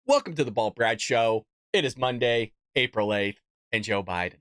Welcome to the Ball Brad Show. It is Monday, April 8th, and Joe Biden.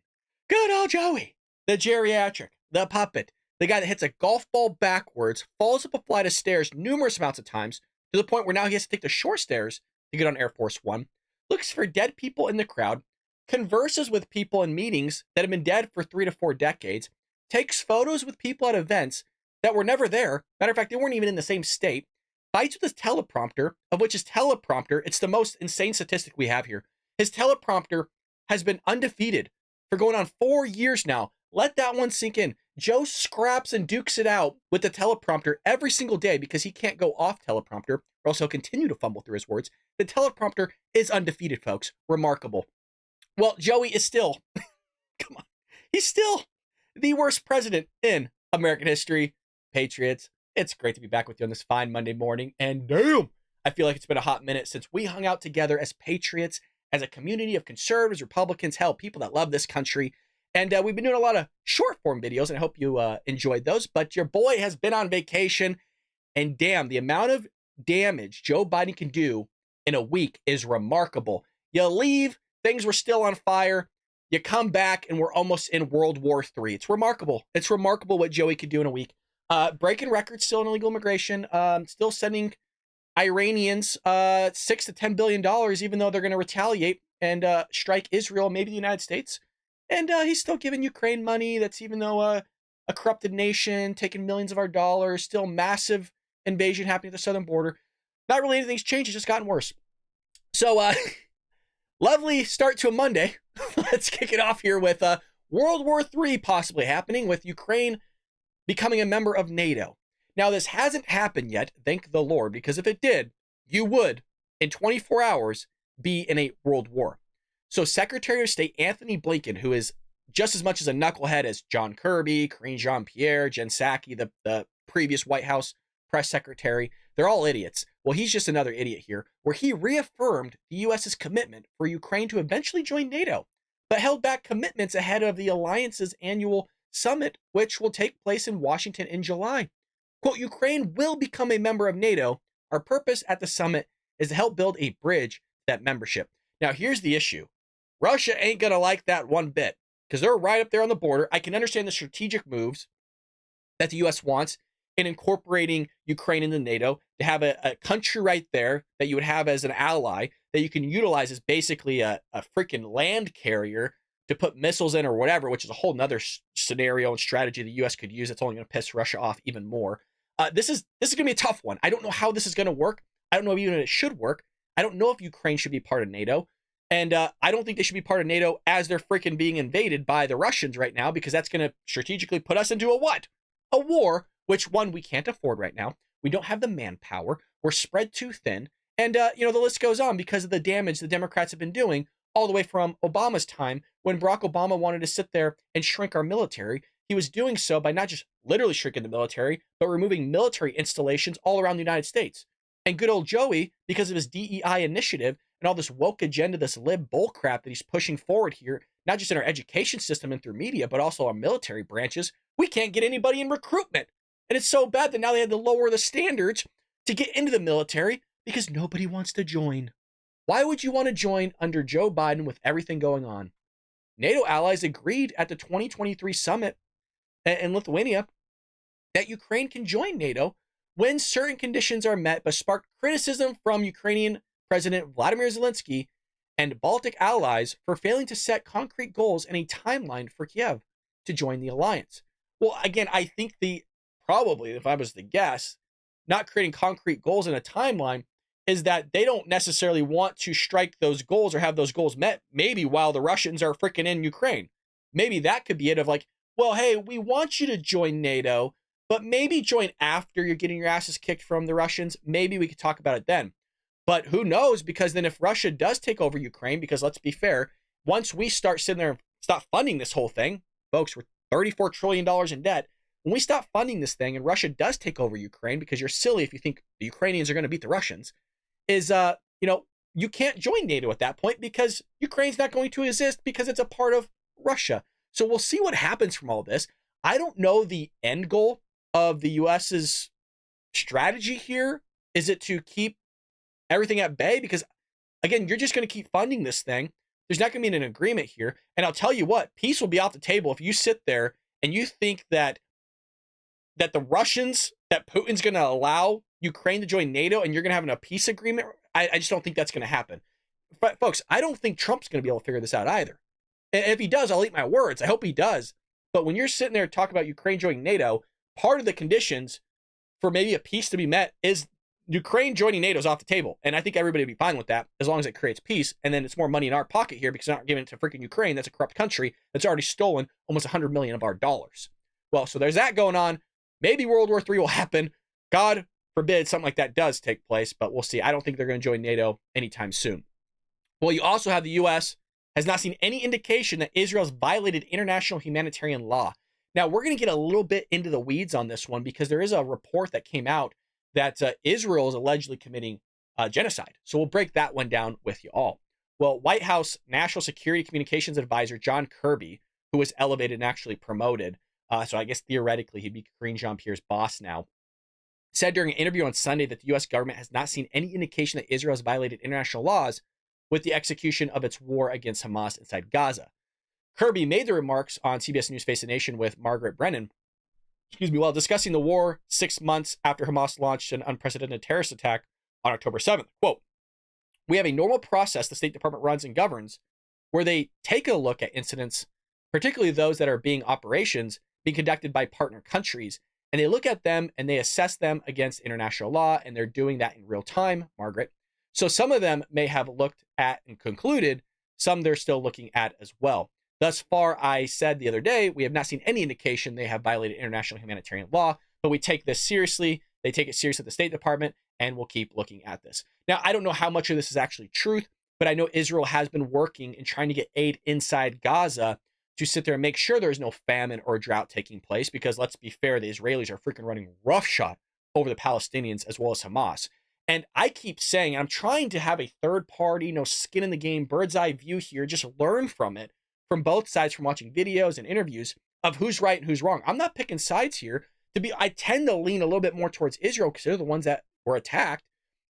Good old Joey, the geriatric, the puppet, the guy that hits a golf ball backwards, falls up a flight of stairs numerous amounts of times, to the point where now he has to take the short stairs to get on Air Force One, looks for dead people in the crowd, converses with people in meetings that have been dead for 3 to 4 decades, takes photos with people at events that were never there. Matter of fact, they weren't even in the same state. Fights with his teleprompter, of which his teleprompter, it's the most insane statistic we have here. His teleprompter has been undefeated for going on 4 years now. Let that one sink in. Joe scraps and dukes it out with the teleprompter every single day because he can't go off teleprompter, or else he'll continue to fumble through his words. The teleprompter is undefeated, folks. Remarkable. Well, Joey is still, come on, he's still the worst president in American history. Patriots, it's great to be back with you on this fine Monday morning. And damn, I feel like it's been a hot minute since we hung out together as patriots, as a community of conservatives, Republicans, hell, people that love this country. And we've been doing a lot of short form videos, and I hope you enjoyed those. But your boy has been on vacation, and damn, the amount of damage Joe Biden can do in a week is remarkable. You leave, things were still on fire. You come back, and we're almost in World War III. It's remarkable. It's remarkable what Joey could do in a week. Breaking records still in illegal immigration, still sending Iranians $6 to $10 billion, even though they're going to retaliate and strike Israel, maybe the United States. And he's still giving Ukraine money. That's even though a corrupted nation taking millions of our dollars, still massive invasion happening at the southern border. Not really anything's changed. It's just gotten worse. So, lovely start to a Monday. Let's kick it off here with World War III possibly happening with Ukraine becoming a member of NATO. Now, this hasn't happened yet, thank the Lord, because if it did, you would, in 24 hours, be in a world war. So Secretary of State Anthony Blinken, who is just as much as a knucklehead as John Kirby, Karine Jean-Pierre, Jen Psaki, the previous White House press secretary, they're all idiots. Well, he's just another idiot here, where he reaffirmed the U.S.'s commitment for Ukraine to eventually join NATO, but held back commitments ahead of the alliance's annual summit, which will take place in Washington in July. Quote, Ukraine will become a member of NATO. Our purpose at the summit is to help build a bridge to that membership. Now, here's the issue. Russia ain't going to like that one bit because they're right up there on the border. I can understand the strategic moves that the U.S. wants in incorporating Ukraine into NATO, to have a country right there that you would have as an ally that you can utilize as basically a freaking land carrier to put missiles in or whatever, which is a whole nother scenario and strategy the U.S. could use. That's only going to piss Russia off even more. This is going to be a tough one. I don't know how this is going to work. I don't know even if it should work. I don't know if Ukraine should be part of NATO. And I don't think they should be part of NATO as they're freaking being invaded by the Russians right now, because that's going to strategically put us into a what? A war, which one we can't afford right now. We don't have the manpower. We're spread too thin. And, the list goes on because of the damage the Democrats have been doing all the way from Obama's time, when Barack Obama wanted to sit there and shrink our military. He was doing so by not just literally shrinking the military, but removing military installations all around the United States. And good old Joey, because of his DEI initiative and all this woke agenda, this lib bullcrap that he's pushing forward here, not just in our education system and through media, but also our military branches, we can't get anybody in recruitment. And it's so bad that now they had to lower the standards to get into the military because nobody wants to join. Why would you want to join under Joe Biden with everything going on? NATO allies agreed at the 2023 summit in Lithuania that Ukraine can join NATO when certain conditions are met, but sparked criticism from Ukrainian President Vladimir Zelensky and Baltic allies for failing to set concrete goals and a timeline for Kiev to join the alliance. Well, again, I think probably, if I was to guess, not creating concrete goals and a timeline is that they don't necessarily want to strike those goals or have those goals met, maybe while the Russians are freaking in Ukraine. Maybe that could be it, of like, well, hey, we want you to join NATO, but maybe join after you're getting your asses kicked from the Russians. Maybe we could talk about it then. But who knows? Because then if Russia does take over Ukraine, because let's be fair, once we start sitting there and stop funding this whole thing, folks, we're $34 trillion in debt. When we stop funding this thing and Russia does take over Ukraine, because you're silly if you think the Ukrainians are going to beat the Russians, is, you can't join NATO at that point because Ukraine's not going to exist because it's a part of Russia. So we'll see what happens from all this. I don't know the end goal of the US's strategy here. Is it to keep everything at bay? Because again, you're just going to keep funding this thing. There's not going to be an agreement here. And I'll tell you what, peace will be off the table if you sit there and you think that the Russians, that Putin's going to allow Ukraine to join NATO and you're going to have a peace agreement. I just don't think that's going to happen. But folks, I don't think Trump's going to be able to figure this out either. And if he does, I'll eat my words. I hope he does. But when you're sitting there talking about Ukraine joining NATO, part of the conditions for maybe a peace to be met is Ukraine joining NATO is off the table. And I think everybody would be fine with that as long as it creates peace. And then it's more money in our pocket here because they're not giving it to freaking Ukraine. That's a corrupt country that's already stolen almost 100 million of our dollars. Well, so there's that going on. Maybe World War III will happen. God forbid something like that does take place, but we'll see. I don't think they're going to join NATO anytime soon. Well, you also have the U.S. has not seen any indication that Israel's violated international humanitarian law. Now, we're going to get a little bit into the weeds on this one because there is a report that came out that Israel is allegedly committing genocide. So we'll break that one down with you all. Well, White House National Security Communications Advisor John Kirby, who was elevated and actually promoted, so I guess theoretically he'd be Karine Jean-Pierre's boss now, said during an interview on Sunday that the U.S. government has not seen any indication that Israel has violated international laws with the execution of its war against Hamas inside Gaza. Kirby made the remarks on CBS News Face the Nation with Margaret Brennan, while discussing the war 6 months after Hamas launched an unprecedented terrorist attack on October 7th. Quote, "We have a normal process the State Department runs and governs where they take a look at incidents, particularly those that are being operations being conducted by partner countries, and they look at them and they assess them against international law, and they're doing that in real time, Margaret. So some of them may have looked at and concluded, some they're still looking at as well. Thus far, I said the other day, we have not seen any indication they have violated international humanitarian law, but we take this seriously. They take it seriously at the State Department, and we'll keep looking at this." Now, I don't know how much of this is actually truth, but I know Israel has been working and trying to get aid inside Gaza to sit there and make sure there's no famine or drought taking place, because let's be fair, the Israelis are freaking running roughshod over the Palestinians as well as Hamas. And I keep saying, I'm trying to have a third party, skin in the game, bird's eye view here, just learn from it, from both sides, from watching videos and interviews of who's right and who's wrong. I'm not picking sides here. I tend to lean a little bit more towards Israel because they're the ones that were attacked.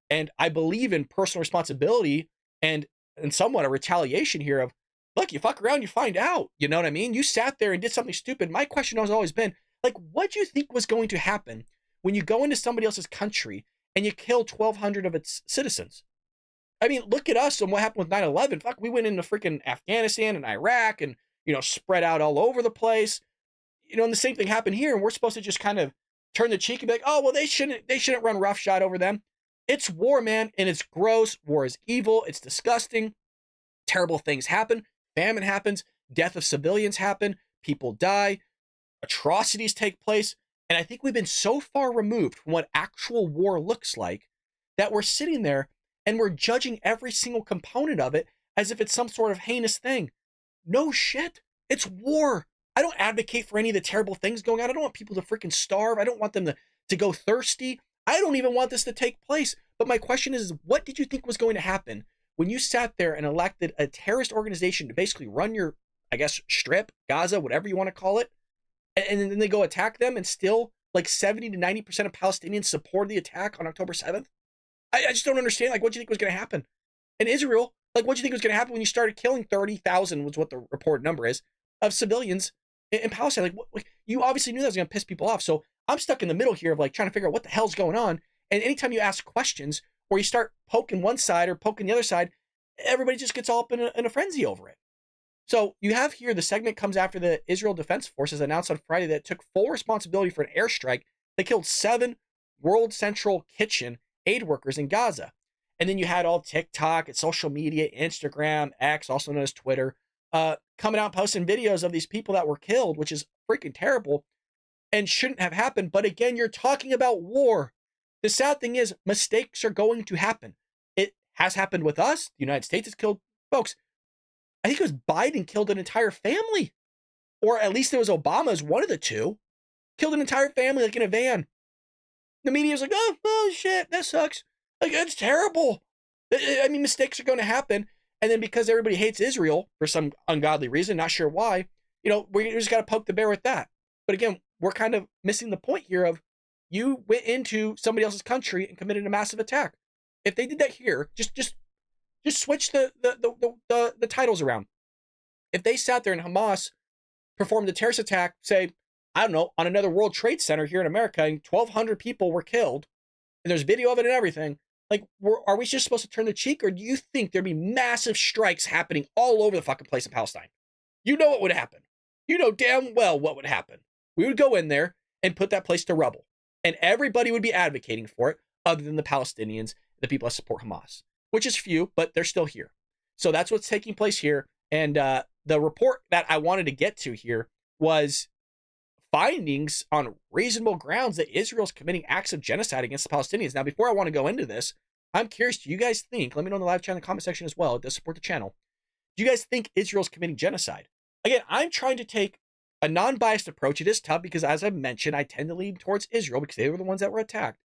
And I believe in personal responsibility and somewhat a retaliation here of, look, you fuck around, you find out. You know what I mean? You sat there and did something stupid. My question has always been, what do you think was going to happen when you go into somebody else's country and you kill 1,200 of its citizens? I mean, look at us and what happened with 9/11. Fuck, we went into freaking Afghanistan and Iraq and, spread out all over the place. And the same thing happened here. And we're supposed to just kind of turn the cheek and be like, oh, well, they shouldn't run roughshod over them. It's war, man. And it's gross. War is evil. It's disgusting. Terrible things happen. Famine happens. Death of civilians happen. People die. Atrocities take place. And I think we've been so far removed from what actual war looks like that we're sitting there and we're judging every single component of it as if it's some sort of heinous thing. No shit. It's war. I don't advocate for any of the terrible things going on. I don't want people to freaking starve. I don't want them to go thirsty. I don't even want this to take place. But my question is, what did you think was going to happen when you sat there and elected a terrorist organization to basically run your, strip, Gaza, whatever you want to call it, and then they go attack them, and still 70 to 90% of Palestinians supported the attack on October 7th? I just don't understand. What do you think was going to happen? In Israel, what do you think was going to happen when you started killing 30,000, was what the reported number is, of civilians in Palestine? You obviously knew that was going to piss people off. So I'm stuck in the middle here of trying to figure out what the hell's going on. And anytime you ask questions or you start poking one side or poking the other side, everybody just gets all up in a frenzy over it. So you have here, the segment comes after the Israel Defense Forces announced on Friday that it took full responsibility for an airstrike that killed 7 World Central Kitchen aid workers in Gaza. And then you had all TikTok and social media, Instagram, X, also known as Twitter, coming out posting videos of these people that were killed, which is freaking terrible and shouldn't have happened. But again, you're talking about war. The sad thing is, mistakes are going to happen. It has happened with us. The United States has killed folks. I think it was Biden killed an entire family, or at least it was Obama as one of the two, killed an entire family in a van. The media's like, oh shit, that sucks. It's terrible. I mean, mistakes are going to happen. And then because everybody hates Israel for some ungodly reason, not sure why, we just got to poke the bear with that. But again, we're kind of missing the point here of, you went into somebody else's country and committed a massive attack. If they did that here, just Just switch the titles around. If they sat there and Hamas performed a terrorist attack, say, I don't know, on another World Trade Center here in America, and 1,200 people were killed, and there's video of it and everything, like, are we just supposed to turn the cheek, or do you think there'd be massive strikes happening all over the fucking place in Palestine? You know what would happen. You know damn well what would happen. We would go in there and put that place to rubble, and everybody would be advocating for it other than the Palestinians, the people that support Hamas, which is few, but they're still here. So that's what's taking place here. And the report that I wanted to get to here was findings on reasonable grounds that Israel's committing acts of genocide against the Palestinians. Now, before I want to go into this, I'm curious, do you guys think, let me know in the live chat in the comment section as well, it does support the channel, do you guys think Israel's committing genocide? Again, I'm trying to take a non-biased approach. It is tough because, as I've mentioned, I tend to lean towards Israel because they were the ones that were attacked.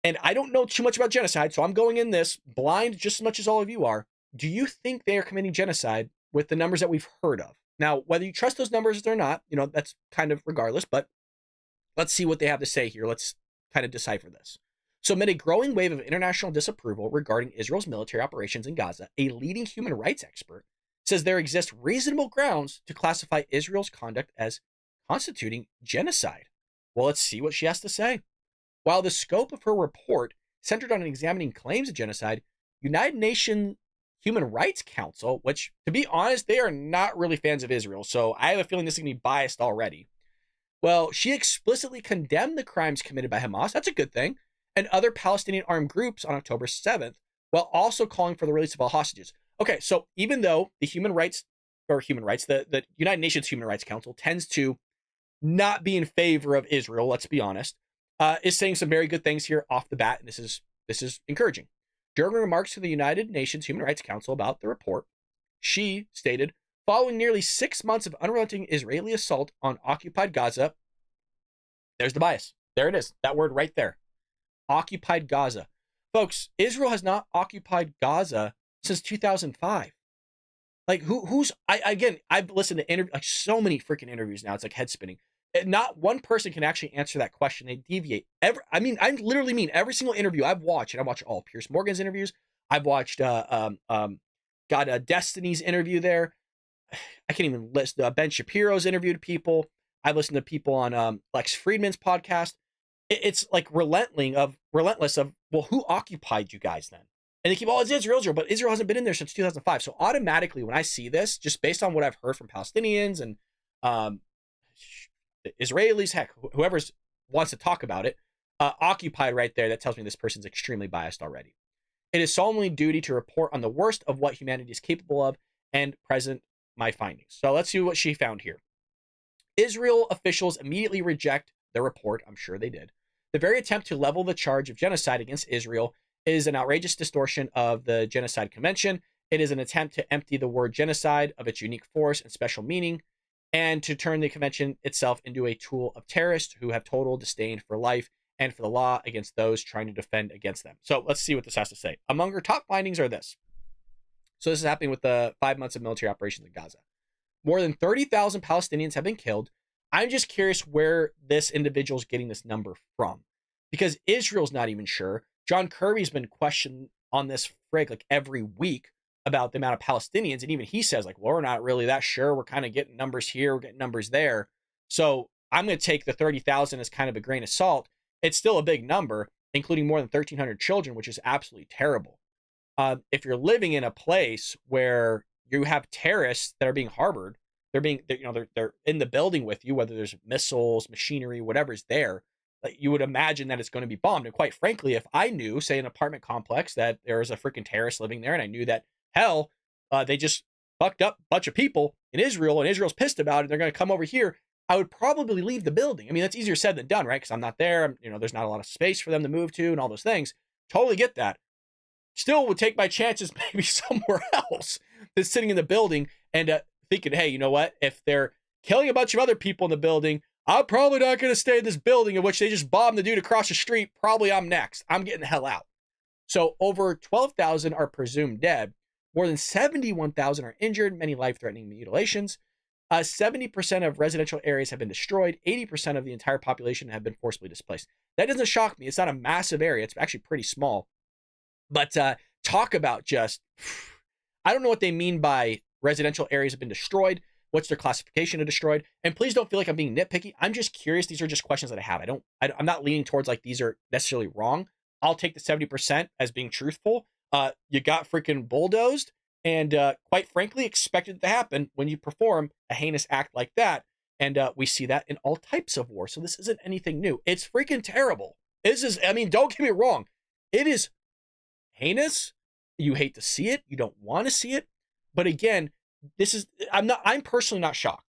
And I don't know too much about genocide, so I'm going in this blind just as much as all of you are. Do you think they are committing genocide with the numbers that we've heard of? Now, whether you trust those numbers or not, you know, that's kind of regardless, but let's see what they have to say here. Let's kind of decipher this. So amid a growing wave of international disapproval regarding Israel's military operations in Gaza, a leading human rights expert says there exist reasonable grounds to classify Israel's conduct as constituting genocide. Well, let's see what she has to say. While the scope of her report centered on examining claims of genocide, United Nations Human Rights Council, which, to be honest, they are not really fans of Israel, so I have a feeling this is going to be biased already. Well, she explicitly condemned the crimes committed by Hamas, that's a good thing, and other Palestinian armed groups on October 7th, while also calling for the release of all hostages. Okay, so even though the the United Nations Human Rights Council tends to not be in favor of Israel, let's be honest, is saying some very good things here off the bat, and this is encouraging. During remarks to the United Nations Human Rights Council about the report, she stated, following nearly 6 months of unrelenting Israeli assault on occupied Gaza, there's the bias. There it is. That word right there. Occupied Gaza. Folks, Israel has not occupied Gaza since 2005. Like, I've listened to like so many freaking interviews now. It's like head spinning. Not one person can actually answer that question. They deviate. I literally mean every single interview I've watched, and I watched all Piers Morgan's interviews. I've watched Destiny's interview there. I can't even list Ben Shapiro's interviewed people. I've listened to people on Lex Friedman's podcast. It's like relentless of, well, who occupied you guys then? And they keep, it's Israel, but Israel hasn't been in there since 2005. So automatically when I see this, just based on what I've heard from Palestinians and Israelis, heck, whoever wants to talk about it, occupied right there, that tells me this person's extremely biased already. It is solemnly duty to report on the worst of what humanity is capable of and present my findings. So let's see what she found here. Israel officials immediately reject the report. I'm sure they did. The very attempt to level the charge of genocide against Israel is an outrageous distortion of the Genocide Convention. It is an attempt to empty the word genocide of its unique force and special meaning, and to turn the convention itself into a tool of terrorists who have total disdain for life and for the law against those trying to defend against them. So let's see what this has to say. Among her top findings are this. So this is happening with the 5 months of military operations in Gaza. More than 30,000 Palestinians have been killed. I'm just curious where this individual is getting this number from, because Israel's not even sure. John Kirby's been questioned on this like every week about the amount of Palestinians, and even he says, like, well, we're not really that sure. We're kind of getting numbers here, we're getting numbers there. So I'm going to take the 30,000 as kind of a grain of salt. It's still a big number, including more than 1,300 children, which is absolutely terrible. If you're living in a place where you have terrorists that are being harbored, they're in the building with you, whether there's missiles, machinery, whatever's there, you would imagine that it's going to be bombed. And quite frankly, if I knew, say, an apartment complex that there was a freaking terrorist living there, and I knew that, hell, they just fucked up a bunch of people in Israel, and Israel's pissed about it, they're going to come over here, I would probably leave the building. I mean, that's easier said than done, right? Because I'm not there. There's not a lot of space for them to move to and all those things. Totally get that. Still would take my chances maybe somewhere else than sitting in the building and thinking, hey, you know what? If they're killing a bunch of other people in the building, I'm probably not going to stay in this building in which they just bombed the dude across the street. Probably I'm next. I'm getting the hell out. So over 12,000 are presumed dead. More than 71,000 are injured, many life-threatening mutilations. 70% of residential areas have been destroyed. 80% of the entire population have been forcibly displaced. That doesn't shock me. It's not a massive area. It's actually pretty small. But talk about just, I don't know what they mean by residential areas have been destroyed. What's their classification of destroyed? And please don't feel like I'm being nitpicky. I'm just curious. These are just questions that I have. I'm not leaning towards like these are necessarily wrong. I'll take the 70% as being truthful. You got freaking bulldozed, and quite frankly, expected to happen when you perform a heinous act like that. And we see that in all types of war. So this isn't anything new. It's freaking terrible. This is, I mean, don't get me wrong. It is heinous. You hate to see it. You don't want to see it. But again, I'm personally not shocked.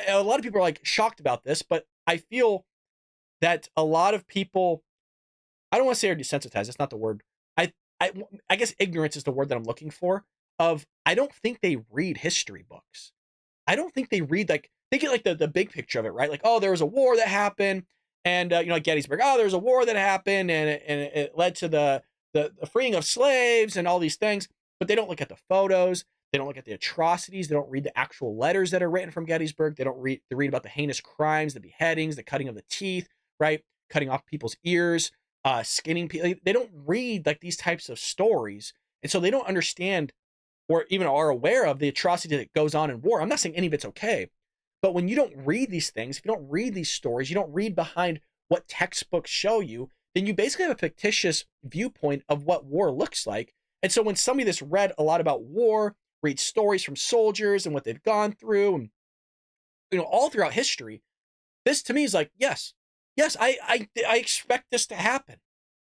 A lot of people are like shocked about this, but I feel that a lot of people, I don't want to say are desensitized. That's not the word. I guess ignorance is the word that I'm looking for. I don't think they read history books. I don't think they read, like, they get like the big picture of it, right? Like, oh, there was a war that happened, and like Gettysburg. Oh, there was a war that happened, and it led to the freeing of slaves and all these things. But they don't look at the photos. They don't look at the atrocities. They don't read the actual letters that are written from Gettysburg. They read about the heinous crimes, the beheadings, the cutting of the teeth, right? Cutting off people's ears, skinning people. They don't read like these types of stories. And so they don't understand or even are aware of the atrocity that goes on in war. I'm not saying any of it's okay. But when you don't read these things, if you don't read these stories, you don't read behind what textbooks show you, then you basically have a fictitious viewpoint of what war looks like. And so when somebody that's read a lot about war, reads stories from soldiers and what they've gone through, and all throughout history, this to me is like, yes, I expect this to happen.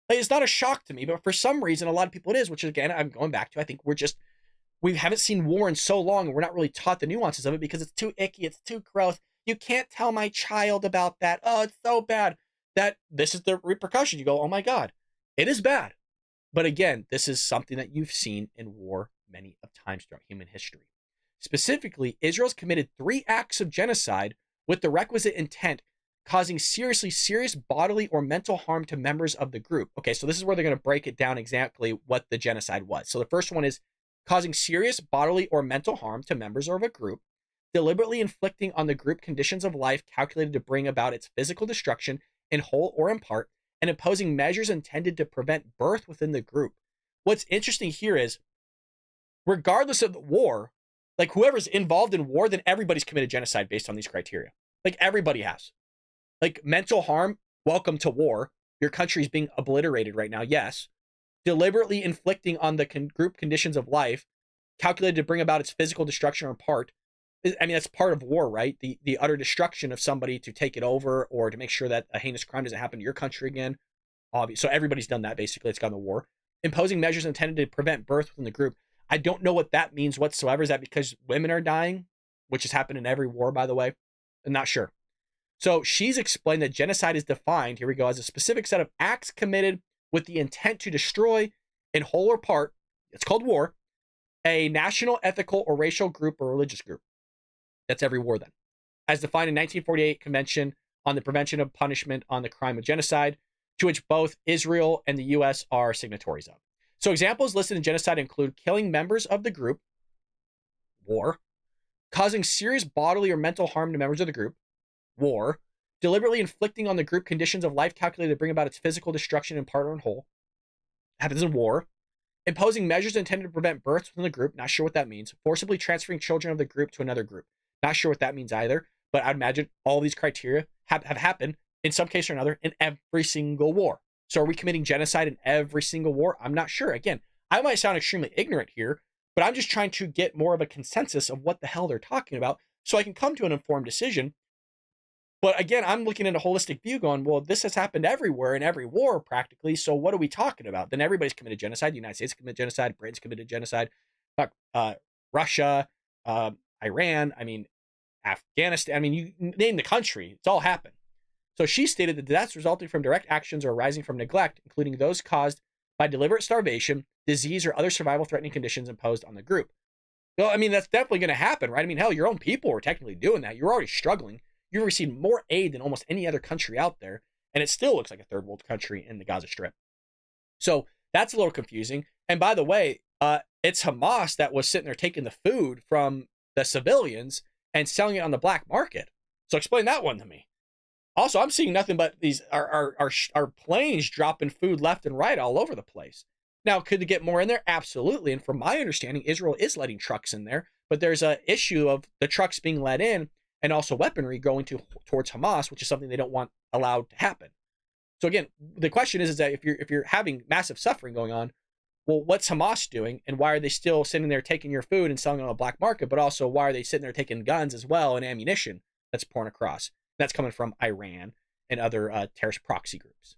Like, it's not a shock to me, but for some reason, a lot of people it is, which again, I'm going back to, I think we haven't seen war in so long, and we're not really taught the nuances of it because it's too icky, it's too gross. You can't tell my child about that. Oh, it's so bad. That this is the repercussion. You go, oh my God, it is bad. But again, this is something that you've seen in war many of times throughout human history. Specifically, Israel's committed 3 acts of genocide with the requisite intent, causing serious bodily or mental harm to members of the group. Okay, so this is where they're going to break it down exactly what the genocide was. So the first one is causing serious bodily or mental harm to members of a group, deliberately inflicting on the group conditions of life calculated to bring about its physical destruction in whole or in part, and imposing measures intended to prevent birth within the group. What's interesting here is, regardless of the war, like whoever's involved in war, then everybody's committed genocide based on these criteria. Like everybody has. Like mental harm, welcome to war. Your country's being obliterated right now, yes. Deliberately inflicting on the group conditions of life, calculated to bring about its physical destruction or in part. I mean, that's part of war, right? The utter destruction of somebody to take it over or to make sure that a heinous crime doesn't happen to your country again. Obvious. So everybody's done that, basically. It's gone to war. Imposing measures intended to prevent birth within the group. I don't know what that means whatsoever. Is that because women are dying? Which has happened in every war, by the way. I'm not sure. So she's explained that genocide is defined, here we go, as a specific set of acts committed with the intent to destroy, in whole or part, it's called war, a national, ethical, or racial group or religious group. That's every war then. As defined in 1948 Convention on the Prevention of Punishment on the Crime of Genocide, to which both Israel and the U.S. are signatories of. So examples listed in genocide include killing members of the group, war, causing serious bodily or mental harm to members of the group, war, deliberately inflicting on the group conditions of life calculated to bring about its physical destruction in part or in whole, happens in war, imposing measures intended to prevent births within the group, not sure what that means, forcibly transferring children of the group to another group. Not sure what that means either, but I'd imagine all these criteria have happened in some case or another in every single war. So are we committing genocide in every single war? I'm not sure. Again, I might sound extremely ignorant here, but I'm just trying to get more of a consensus of what the hell they're talking about so I can come to an informed decision. But again, I'm looking at a holistic view going, well, this has happened everywhere in every war practically. So what are we talking about? Then everybody's committed genocide. The United States committed genocide. Britain's committed genocide. Russia, Iran, I mean, Afghanistan, I mean, you name the country, it's all happened. So she stated that deaths resulting from direct actions or arising from neglect, including those caused by deliberate starvation, disease, or other survival-threatening conditions imposed on the group. Well, I mean, that's definitely going to happen, right? I mean, hell, your own people were technically doing that. You're already struggling. You've received more aid than almost any other country out there, and it still looks like a third world country in the Gaza Strip. So that's a little confusing. And by the way, it's Hamas that was sitting there taking the food from the civilians and selling it on the black market. So explain that one to me. Also, I'm seeing nothing but these our planes dropping food left and right all over the place. Now, could they get more in there? Absolutely. And from my understanding, Israel is letting trucks in there, but there's a issue of the trucks being let in and also weaponry going towards Hamas, which is something they don't want allowed to happen. So again, the question is that if you're having massive suffering going on, well, what's Hamas doing, and why are they still sitting there taking your food and selling it on the black market? But also, why are they sitting there taking guns as well and ammunition that's pouring across? That's coming from Iran and other terrorist proxy groups.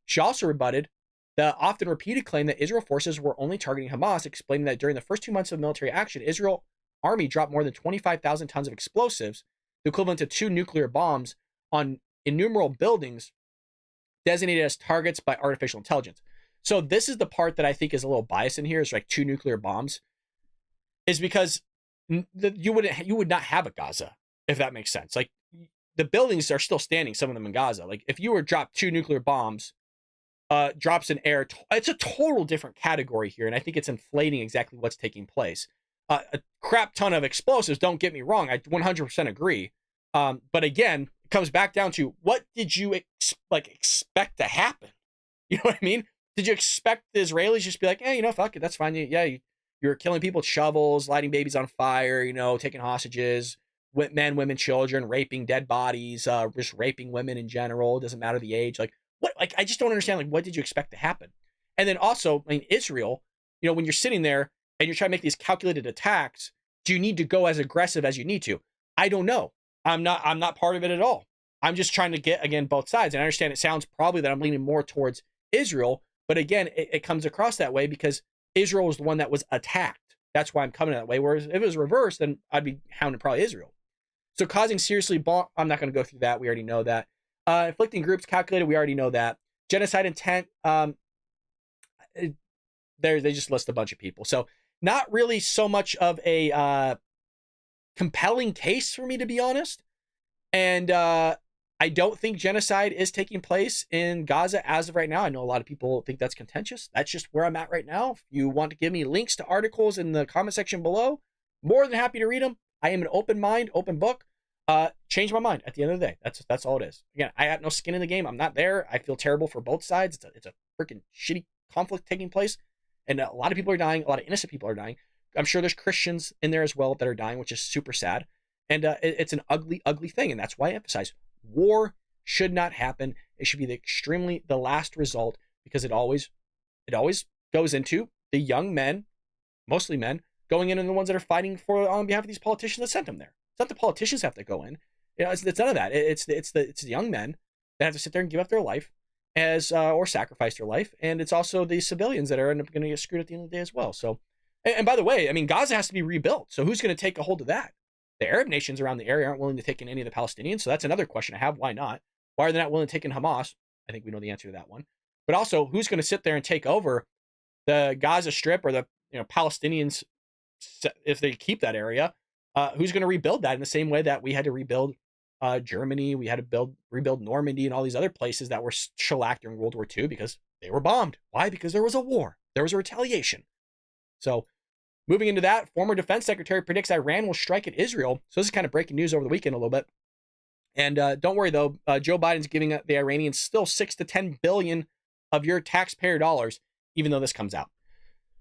She also rebutted the often repeated claim that Israel forces were only targeting Hamas, explaining that during the first 2 months of military action, Israel army dropped more than 25,000 tons of explosives, the equivalent to 2 nuclear bombs, on innumerable buildings designated as targets by artificial intelligence. So this is the part that I think is a little biased in here, is like 2 nuclear bombs, is because you would not have a Gaza, if that makes sense. Like, the buildings are still standing, some of them in Gaza. Like, if you were dropped 2 nuclear bombs, drops in air, it's a total different category here, and I think it's inflating exactly what's taking place. A crap ton of explosives, don't get me wrong, I 100% agree. But again, it comes back down to, what did you expect to happen? You know what I mean? Did you expect the Israelis just be like, fuck it, that's fine. You're killing people with shovels, lighting babies on fire, taking hostages, men, women, children, raping dead bodies, just raping women in general. It doesn't matter the age. Like, what? Like, I just don't understand. Like, what did you expect to happen? And then also, Israel, when you're sitting there and you're trying to make these calculated attacks, do you need to go as aggressive as you need to? I don't know. I'm not part of it at all. I'm just trying to get, again, both sides. And I understand it sounds probably that I'm leaning more towards Israel, but again, it comes across that way because Israel was the one that was attacked. That's why I'm coming that way. Whereas if it was reversed, then I'd be hounding probably Israel. So causing seriously, I'm not going to go through that. We already know that. Inflicting groups calculated, we already know that. Genocide intent, they just list a bunch of people. So not really so much of a compelling case for me, to be honest. And I don't think genocide is taking place in Gaza as of right now. I know a lot of people think that's contentious. That's just where I'm at right now. If you want to give me links to articles in the comment section below, more than happy to read them. I am an open mind, open book. Change my mind at the end of the day. That's all it is. Again, I have no skin in the game. I'm not there. I feel terrible for both sides. It's a freaking shitty conflict taking place. And a lot of people are dying. A lot of innocent people are dying. I'm sure there's Christians in there as well that are dying, which is super sad. And it's an ugly, ugly thing. And that's why I emphasize war should not happen. It should be the last result, because it always goes into the young men, mostly men, going in and the ones that are fighting on behalf of these politicians that sent them there. It's not the politicians have to go in. It's none of that. It's the young men that have to sit there and give up their life or sacrifice their life. And it's also the civilians that are going to get screwed at the end of the day as well. So, and by the way, Gaza has to be rebuilt. So who's going to take a hold of that? The Arab nations around the area aren't willing to take in any of the Palestinians. So that's another question I have. Why not? Why are they not willing to take in Hamas? I think we know the answer to that one. But also, who's going to sit there and take over the Gaza Strip or the Palestinians if they keep that area? Who's going to rebuild that in the same way that we had to rebuild Germany, we had to rebuild Normandy and all these other places that were shellacked during World War II because they were bombed. Why? Because there was a war. There was a retaliation. So moving into that, former defense secretary predicts Iran will strike at Israel. So this is kind of breaking news over the weekend a little bit. And don't worry, though, Joe Biden's giving the Iranians still 6 to 10 billion of your taxpayer dollars, even though this comes out.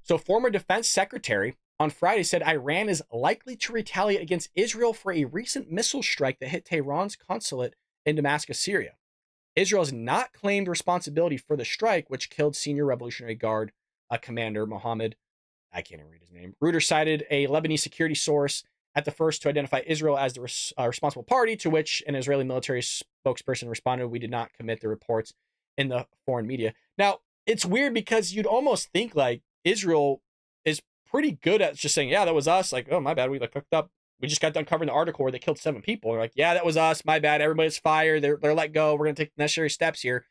So former defense secretary on Friday said Iran is likely to retaliate against Israel for a recent missile strike that hit Tehran's consulate in Damascus, Syria. Israel has not claimed responsibility for the strike, which killed senior Revolutionary Guard commander Mohammed. I can't even read his name. Reuters cited a Lebanese security source at the first to identify Israel as the responsible party, to which an Israeli military spokesperson responded, "We did not commit the reports in the foreign media." Now, it's weird because you'd almost think like Israel is pretty good at just saying, yeah, that was us. Like, oh, my bad. We cooked up. We just got done covering the article where they killed 7 people. We're like, yeah, that was us. My bad. Everybody's fired. They're let go. We're going to take the necessary steps here.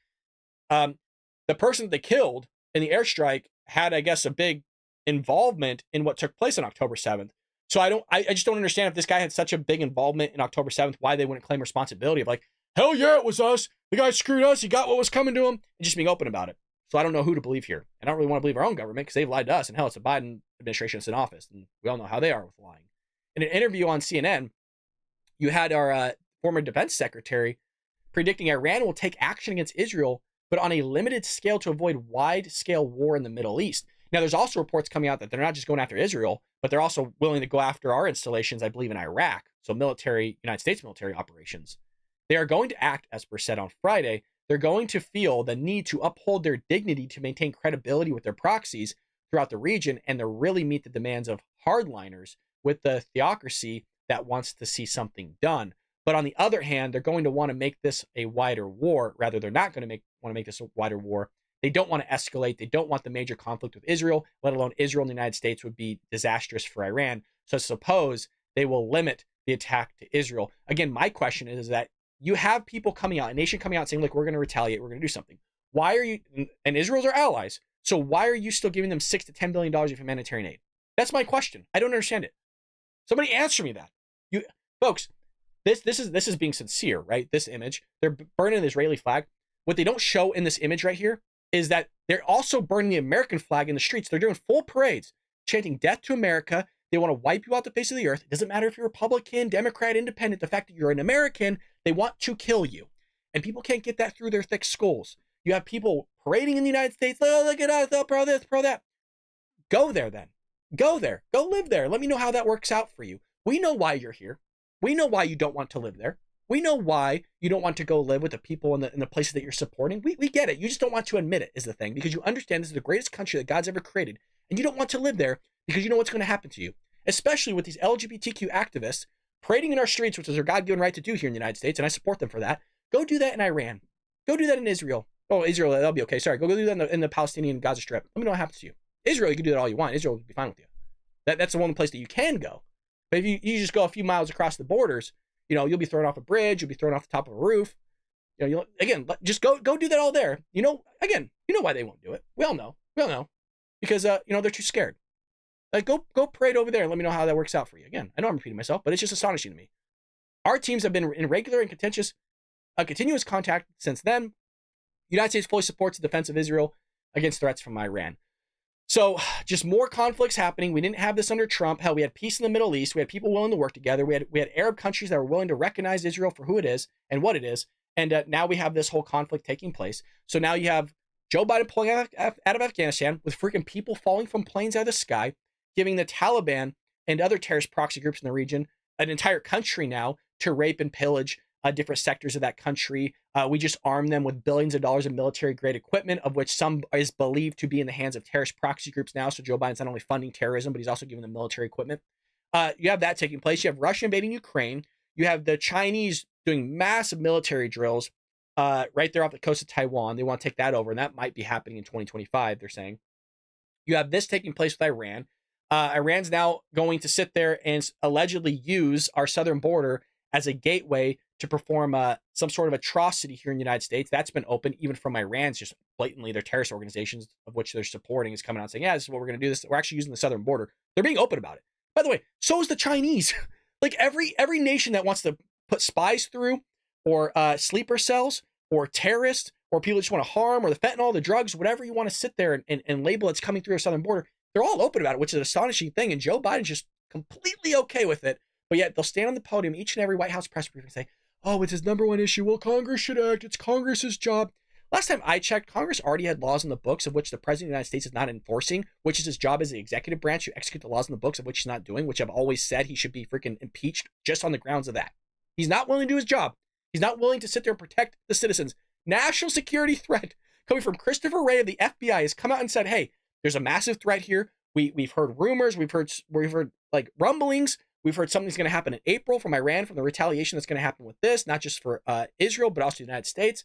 The person that they killed in the airstrike had, I guess, a big involvement in what took place on October 7th. So I just don't understand if this guy had such a big involvement in October 7th, why they wouldn't claim responsibility of like, hell yeah, it was us. The guy screwed us. He got what was coming to him, and just being open about it. So I don't know who to believe here. I don't really want to believe our own government because they've lied to us. And hell, it's a Biden administration that's in office. And we all know how they are with lying. In an interview on CNN, you had our former defense secretary predicting Iran will take action against Israel, but on a limited scale to avoid wide-scale war in the Middle East. Now, there's also reports coming out that they're not just going after Israel, but they're also willing to go after our installations, I believe, in Iraq. So United States military operations. They are going to act, as per said on Friday, they're going to feel the need to uphold their dignity to maintain credibility with their proxies throughout the region and to really meet the demands of hardliners with the theocracy that wants to see something done. But on the other hand, they're going to want to make this a wider war. Rather, they're not going to want to make this a wider war. They don't want to escalate. They don't want the major conflict with Israel, let alone Israel and the United States would be disastrous for Iran. So I suppose they will limit the attack to Israel. Again, my question is that you have people coming out, a nation coming out saying, look, we're going to retaliate. We're going to do something. Why are you, and Israel's our allies. So why are you still giving them $6 to $10 billion of humanitarian aid? That's my question. I don't understand it. Somebody answer me that. You folks, this is being sincere, right? This image, they're burning the Israeli flag. What they don't show in this image right here is that they're also burning the American flag in the streets. They're doing full parades, chanting death to America. They want to wipe you off the face of the earth. It doesn't matter if you're Republican, Democrat, Independent. The fact that you're an American, they want to kill you. And people can't get that through their thick skulls. You have people parading in the United States. Oh, look at us, oh, pro this, pro that. Go there then. Go there. Go live there. Let me know how that works out for you. We know why you're here. We know why you don't want to live there. We know why you don't want to go live with the people in the places that you're supporting. We get it. You just don't want to admit it is the thing, because you understand this is the greatest country that God's ever created. And you don't want to live there because you know what's going to happen to you, especially with these LGBTQ activists parading in our streets, which is their God-given right to do here in the United States. And I support them for that. Go do that in Iran. Go do that in Israel. Oh, Israel, that'll be okay. Sorry. Go do that in the Palestinian Gaza Strip. Let me know what happens to you. Israel, you can do that all you want. Israel will be fine with you. That's the one place that you can go. But if you just go a few miles across the borders, you'll be thrown off a bridge. You'll be thrown off the top of a roof. Again, just go do that all there. Again, you know why they won't do it. We all know. Because, they're too scared. Like, go parade over there and let me know how that works out for you. Again, I know I'm repeating myself, but it's just astonishing to me. Our teams have been in regular and continuous contact since then. The United States fully supports the defense of Israel against threats from Iran. So just more conflicts happening. We didn't have this under Trump. Hell, we had peace in the Middle East. We had people willing to work together. We had Arab countries that were willing to recognize Israel for who it is and what it is. And now we have this whole conflict taking place. So now you have Joe Biden pulling out of Afghanistan with freaking people falling from planes out of the sky, giving the Taliban and other terrorist proxy groups in the region an entire country now to rape and pillage different sectors of that country. We just armed them with billions of dollars of military-grade equipment, of which some is believed to be in the hands of terrorist proxy groups now. So Joe Biden's not only funding terrorism, but he's also giving them military equipment. You have that taking place. You have Russia invading Ukraine. You have the Chinese doing massive military drills right there off the coast of Taiwan. They want to take that over, and that might be happening in 2025, they're saying. You have this taking place with Iran. Iran's now going to sit there and allegedly use our southern border as a gateway to perform some sort of atrocity here in the United States. That's been open even from Iran's just blatantly their terrorist organizations of which they're supporting is coming out saying, yeah, this is what we're going to do. We're actually using the southern border. They're being open about it. By the way, so is the Chinese. Like every nation that wants to put spies through or sleeper cells or terrorists or people that just want to harm or the fentanyl, the drugs, whatever you want to sit there and label it's coming through our southern border, they're all open about it, which is an astonishing thing. And Joe Biden's just completely okay with it. But yet they'll stand on the podium, each and every White House press briefing and say, oh, it's his number one issue. Well, Congress should act. It's Congress's job. Last time I checked, Congress already had laws in the books of which the president of the United States is not enforcing, which is his job as the executive branch to execute the laws in the books of which he's not doing, which I've always said he should be freaking impeached just on the grounds of that. He's not willing to do his job. He's not willing to sit there and protect the citizens. National security threat coming from Christopher Wray of the FBI has come out and said, hey, there's a massive threat here. We've heard rumors. We've heard like rumblings. We've heard something's going to happen in April from Iran, from the retaliation that's going to happen with this, not just for Israel, but also the United States.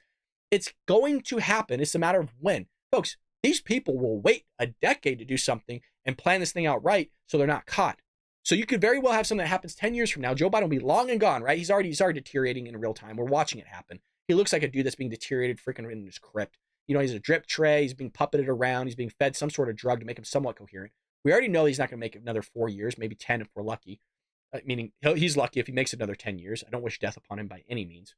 It's going to happen. It's a matter of when. Folks, these people will wait a decade to do something and plan this thing out right so they're not caught. So you could very well have something that happens 10 years from now. Joe Biden will be long and gone, right? He's already deteriorating in real time. We're watching it happen. He looks like a dude that's being deteriorated freaking in his crypt. He's a drip tray. He's being puppeted around. He's being fed some sort of drug to make him somewhat coherent. We already know he's not going to make it another 4 years, maybe 10 if we're lucky. Meaning he's lucky if he makes another 10 years. I don't wish death upon him by any means.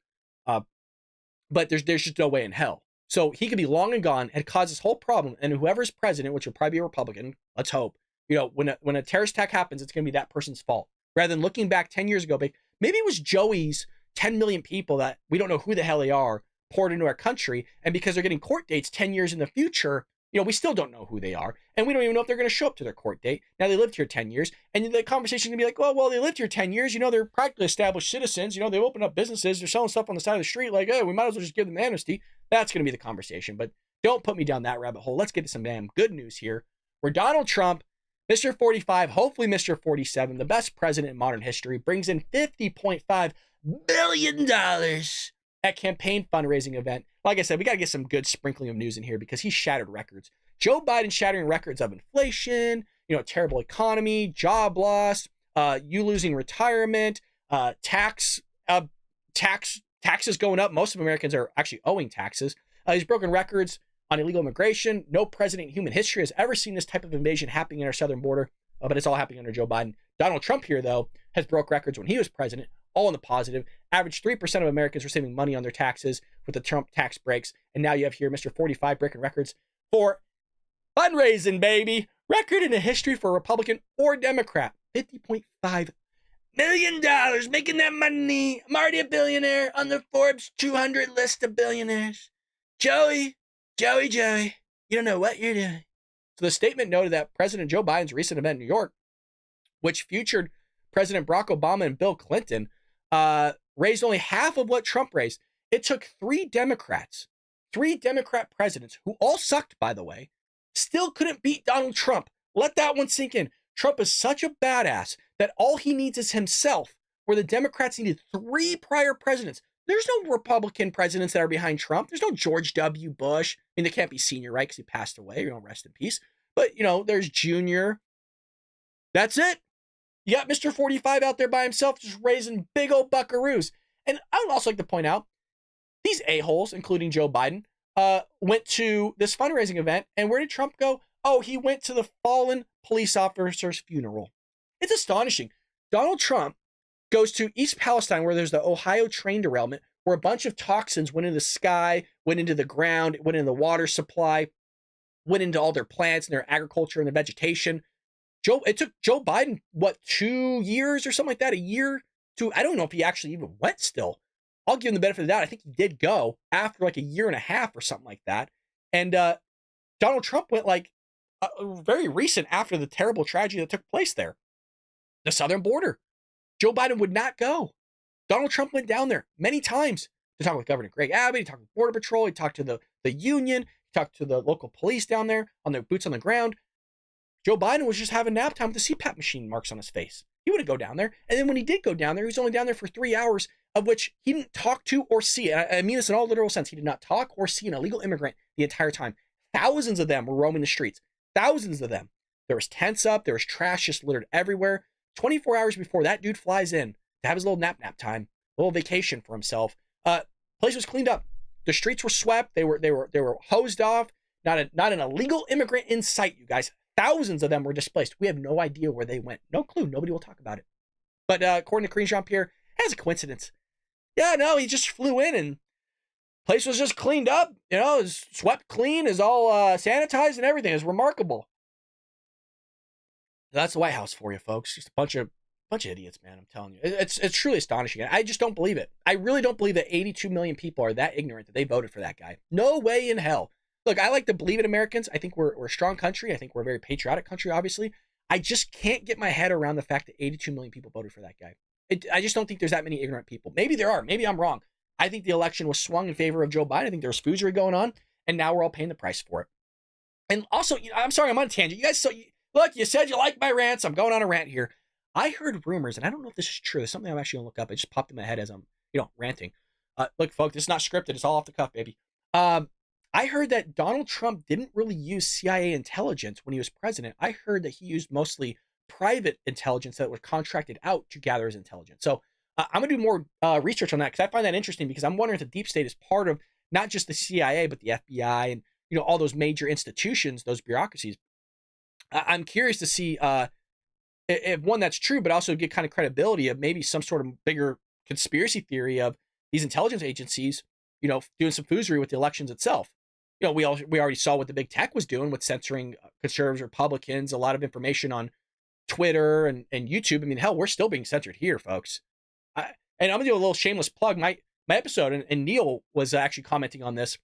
But there's just no way in hell. So he could be long and gone and cause this whole problem. And whoever's president, which will probably be a Republican, let's hope, when a terrorist attack happens, it's going to be that person's fault. Rather than looking back 10 years ago, maybe it was Joey's 10 million people that we don't know who the hell they are poured into our country. And because they're getting court dates 10 years in the future, we still don't know who they are, and we don't even know if they're going to show up to their court date. Now, they lived here 10 years, and the conversation is going to be like, well, they lived here 10 years. They're practically established citizens. They open up businesses. They're selling stuff on the side of the street. Like, hey, we might as well just give them amnesty. That's going to be the conversation, but don't put me down that rabbit hole. Let's get to some damn good news here, where Donald Trump, Mr. 45, hopefully Mr. 47, the best president in modern history, brings in $50.5 billion at campaign fundraising event. Like I said, we got to get some good sprinkling of news in here because he shattered records. Joe Biden shattering records of inflation, terrible economy, job loss, you losing retirement, taxes going up. Most of Americans are actually owing taxes. He's broken records on illegal immigration. No president in human history has ever seen this type of invasion happening in our southern border, but it's all happening under Joe Biden. Donald Trump here, though, has broke records when he was president, all in the positive. Average 3% of Americans were saving money on their taxes with the Trump tax breaks. And now you have here Mr. 45 breaking records for fundraising, baby. Record in the history for a Republican or Democrat. $50.5 million, making that money. I'm already a billionaire on the Forbes 200 list of billionaires. Joey, you don't know what you're doing. So the statement noted that President Joe Biden's recent event in New York, which featured President Barack Obama and Bill Clinton, raised only half of what Trump raised. It took three Democrat presidents, who all sucked, by the way, still couldn't beat Donald Trump. Let that one sink in. Trump is such a badass that all he needs is himself, where the Democrats needed three prior presidents. There's no Republican presidents that are behind Trump. There's no George W. Bush. I mean, they can't be senior, right? Because he passed away. Rest in peace. But, there's Junior. That's it. You got Mr. 45 out there by himself just raising big old buckaroos. And I would also like to point out, these a-holes, including Joe Biden, went to this fundraising event. And where did Trump go? Oh, he went to the fallen police officer's funeral. It's astonishing. Donald Trump goes to East Palestine, where there's the Ohio train derailment, where a bunch of toxins went into the sky, went into the ground, went into the water supply, went into all their plants and their agriculture and the vegetation. It took Joe Biden, 2 years or something like that, a year to, I don't know if he actually even went still. I'll give him the benefit of the doubt. I think he did go after like a year and a half or something like that. And Donald Trump went very recent after the terrible tragedy that took place there. The southern border. Joe Biden would not go. Donald Trump went down there many times to talk with Governor Greg Abbott. He talked with Border Patrol. He talked to the union. He talked to the local police down there on their boots on the ground. Joe Biden was just having nap time with the CPAP machine marks on his face. He wouldn't go down there. And then when he did go down there, he was only down there for 3 hours, of which he didn't talk to or see. And I mean this in all literal sense. He did not talk or see an illegal immigrant the entire time. Thousands of them were roaming the streets. Thousands of them. There was tents up. There was trash just littered everywhere. 24 hours before that dude flies in to have his little nap time, a little vacation for himself. Place was cleaned up. The streets were swept. They were hosed off. Not an illegal immigrant in sight, you guys. Thousands of them were displaced. We have no idea where they went. No clue. Nobody will talk about it. But according to Karine Jean-Pierre, that's a coincidence. Yeah, no, he just flew in and place was just cleaned up. Is swept clean, is all sanitized and everything. It's remarkable. That's the White House for you, folks. Just a bunch of idiots, man. I'm telling you, it's truly astonishing. I just don't believe it. I really don't believe that 82 million people are that ignorant that they voted for that guy. No way in hell. Look, I like to believe in Americans. I think we're a strong country. I think we're a very patriotic country, obviously. I just can't get my head around the fact that 82 million people voted for that guy. I just don't think there's that many ignorant people. Maybe there are. Maybe I'm wrong. I think the election was swung in favor of Joe Biden. I think there was foolery going on, and now we're all paying the price for it. And also, I'm sorry, I'm on a tangent. You guys, look, you said you like my rants. I'm going on a rant here. I heard rumors, and I don't know if this is true. It's something I'm actually going to look up. It just popped in my head as I'm, ranting. Look, folks, this is not scripted. It's all off the cuff, baby. I heard that Donald Trump didn't really use CIA intelligence when he was president. I heard that he used mostly private intelligence that was contracted out to gather his intelligence. So I'm going to do more research on that because I find that interesting because I'm wondering if the deep state is part of not just the CIA, but the FBI and, all those major institutions, those bureaucracies. I'm curious to see if one, that's true, but also get kind of credibility of maybe some sort of bigger conspiracy theory of these intelligence agencies, doing some foolery with the elections itself. We already saw what the big tech was doing with censoring conservatives, Republicans, a lot of information on Twitter and YouTube. I mean, hell, we're still being censored here, folks. And I'm gonna do a little shameless plug. My episode, and Neil was actually commenting on this.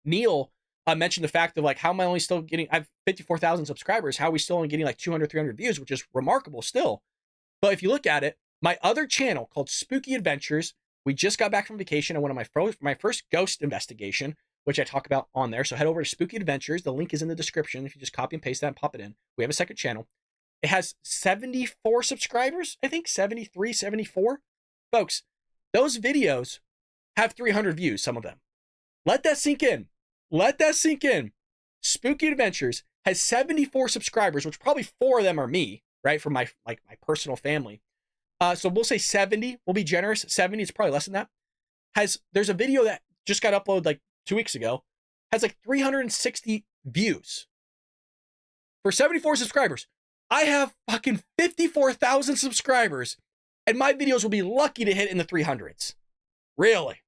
Neil mentioned the fact of like, how am I only still getting, I have 54,000 subscribers. How are we still only getting like 200, 300 views, which is remarkable still. But if you look at it, my other channel called Spooky Adventures, we just got back from vacation. I went on my first ghost investigation, which I talk about on there. So head over to Spooky Adventures. The link is in the description. If you just copy and paste that and pop it in, we have a second channel. It has 74 subscribers, I think 73, 74. Folks, those videos have 300 views, some of them. Let that sink in. Let that sink in. Spooky Adventures has 74 subscribers, which probably 4 of them are me, right? From my personal family. So we'll say 70. We'll be generous. 70 is probably less than that. There's a video that just got uploaded like 2 weeks ago. Has like 360 views. For 74 subscribers. I have fucking 54,000 subscribers. And my videos will be lucky to hit in the 300s. Really.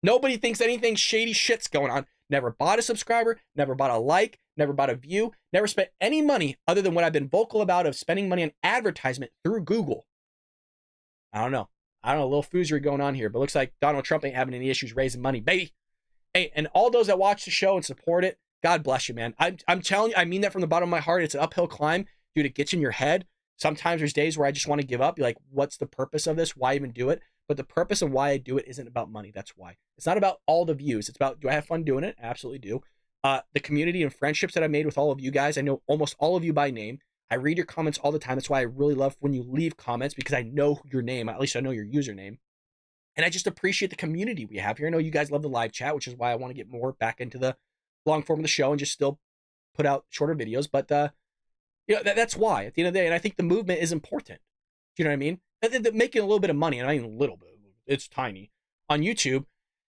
Nobody thinks anything shady shit's going on. Never bought a subscriber, never bought a like, never bought a view, never spent any money other than what I've been vocal about of spending money on advertisement through Google. I don't know. A little foosery going on here, but looks like Donald Trump ain't having any issues raising money, baby. Hey, and all those that watch the show and support it, God bless you, man. I'm telling you, I mean that from the bottom of my heart. It's an uphill climb, dude. It gets in your head. Sometimes there's days where I just want to give up. You're like, what's the purpose of this? Why even do it? But the purpose of why I do it isn't about money. That's why. It's not about all the views. It's about, do I have fun doing it? I absolutely do. The community and friendships that I made with all of you guys. I know almost all of you by name. I read your comments all the time. That's why I really love when you leave comments, because I know your name. At least I know your username. And I just appreciate the community we have here. I know you guys love the live chat, which is why I want to get more back into the long form of the show and just still put out shorter videos. But that's why at the end of the day. And I think the movement is important. Do you know what I mean? Making a little bit of money, and I mean a little bit, it's tiny, on YouTube,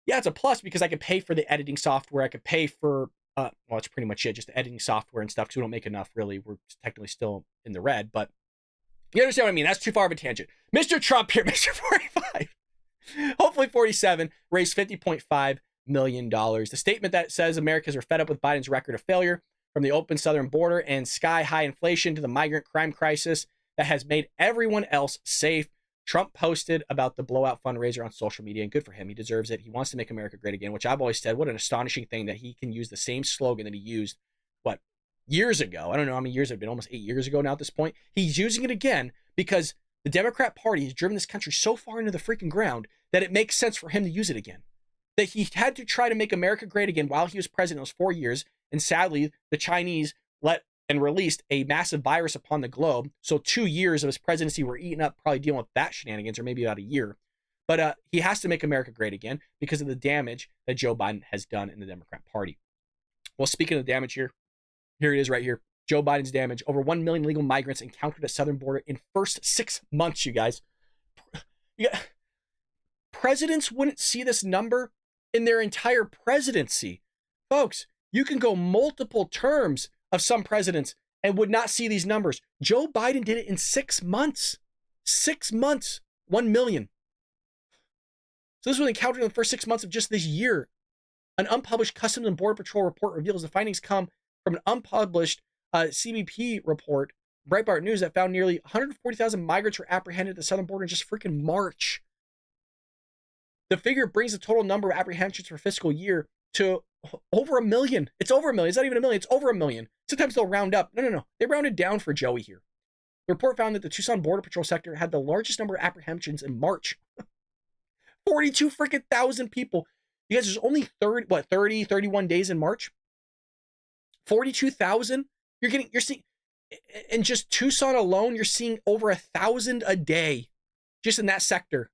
yeah, it's a plus because I could pay for the editing software. I could pay for, well, it's pretty much it, just the editing software and stuff, because we don't make enough, really. We're technically still in the red, but you understand what I mean? That's too far of a tangent. Mr. Trump here, Mr. 45, hopefully 47, raised $50.5 million. The statement that says Americans are fed up with Biden's record of failure, from the open southern border and sky-high inflation to the migrant crime crisis that has made everyone else safe. Trump posted about the blowout fundraiser on social media, and good for him. He deserves it. He wants to make America great again, which I've always said, what an astonishing thing that he can use the same slogan that he used, years ago. I don't know how many years it had been, almost 8 years ago now at this point. He's using it again because the Democrat Party has driven this country so far into the freaking ground that it makes sense for him to use it again. That he had to try to make America great again while he was president. It was 4 years, and sadly, the Chinese let and released a massive virus upon the globe. So 2 years of his presidency were eaten up probably dealing with that shenanigans, or maybe about a year. But he has to make America great again because of the damage that Joe Biden has done in the Democrat Party. Well, speaking of damage here it is right here. Joe Biden's damage. Over 1 million illegal migrants encountered at southern border in first 6 months, you guys. Presidents wouldn't see this number in their entire presidency. Folks, you can go multiple terms of some presidents and would not see these numbers. Joe Biden did it in 6 months. 6 months, 1 million. So this was encountered in the first 6 months of just this year. An unpublished Customs and Border Patrol report reveals the findings come from an unpublished CBP report, Breitbart News, that found nearly 140,000 migrants were apprehended at the southern border in just freaking March. The figure brings the total number of apprehensions for fiscal year to over 1 million. It's over 1 million. It's not even 1 million. It's over 1 million. Sometimes they'll round up. No. They rounded down for Joey here. The report found that the Tucson Border Patrol sector had the largest number of apprehensions in March. 42 freaking thousand people. You guys, there's only 31 days in March. 42,000. You're seeing, in just Tucson alone, you're seeing over 1,000 a day, just in that sector.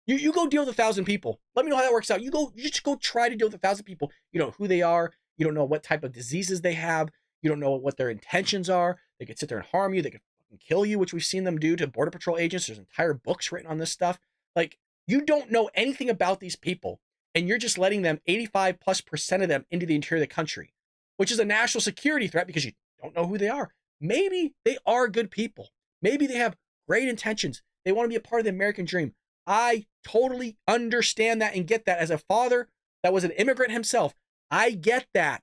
You go deal with 1,000 people. Let me know how that works out. You just go try to deal with 1,000 people. You don't know who they are. You don't know what type of diseases they have. You don't know what their intentions are. They could sit there and harm you. They could fucking kill you, which we've seen them do to Border Patrol agents. There's entire books written on this stuff. Like, you don't know anything about these people, and you're just letting them, 85+% of them, into the interior of the country, which is a national security threat because you don't know who they are. Maybe they are good people. Maybe they have great intentions. They want to be a part of the American dream. I totally understand that and get that. As a father that was an immigrant himself, I get that.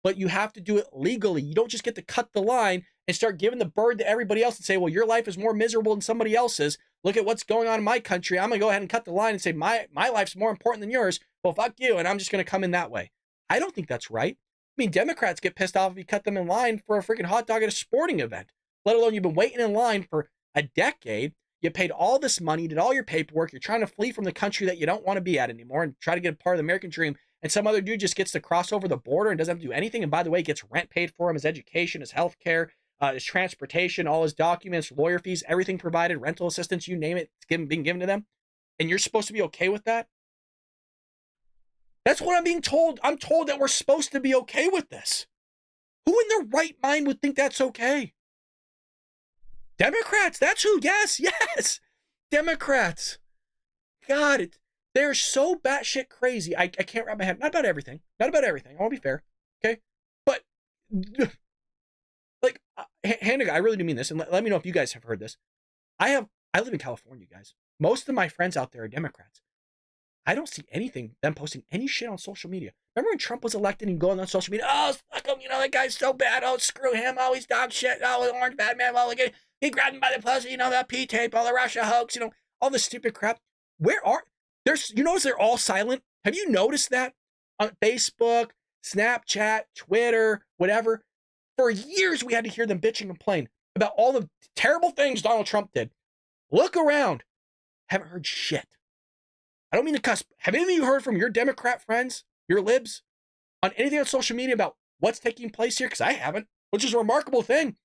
But you have to do it legally. You don't just get to cut the line and start giving the bird to everybody else and say, well, your life is more miserable than somebody else's. Look at what's going on in my country. I'm going to go ahead and cut the line and say my life's more important than yours. Well, fuck you. And I'm just going to come in that way. I don't think that's right. I mean, Democrats get pissed off if you cut them in line for a freaking hot dog at a sporting event, let alone you've been waiting in line for a decade. You paid all this money, did all your paperwork. You're trying to flee from the country that you don't want to be at anymore and try to get a part of the American dream. And some other dude just gets to cross over the border and doesn't have to do anything. And by the way, gets rent paid for him, his education, his health care, his transportation, all his documents, lawyer fees, everything provided, rental assistance, you name it, it's being given to them. And you're supposed to be okay with that? That's what I'm being told. I'm told that we're supposed to be okay with this. Who in their right mind would think that's okay? Democrats, that's who. Yes. Democrats. God, they're so batshit crazy. I can't wrap my head. Not about everything. I want to be fair. Okay? But, like, Hannah, I really do mean this. And let me know if you guys have heard this. I live in California, guys. Most of my friends out there are Democrats. I don't see them posting any shit on social media. Remember when Trump was elected and going on social media? Oh, fuck him, that guy's so bad. Oh, screw him. Oh, he's dog shit. Oh, orange bad man. Well, he grabbed him by the pussy. That P-tape, all the Russia hoax, all this stupid crap. You notice they're all silent? Have you noticed that? On Facebook, Snapchat, Twitter, whatever. For years, we had to hear them bitch and complain about all the terrible things Donald Trump did. Look around. Haven't heard shit. I don't mean to cuss. Have any of you heard from your Democrat friends, your libs, on anything on social media about what's taking place here? Because I haven't, which is a remarkable thing.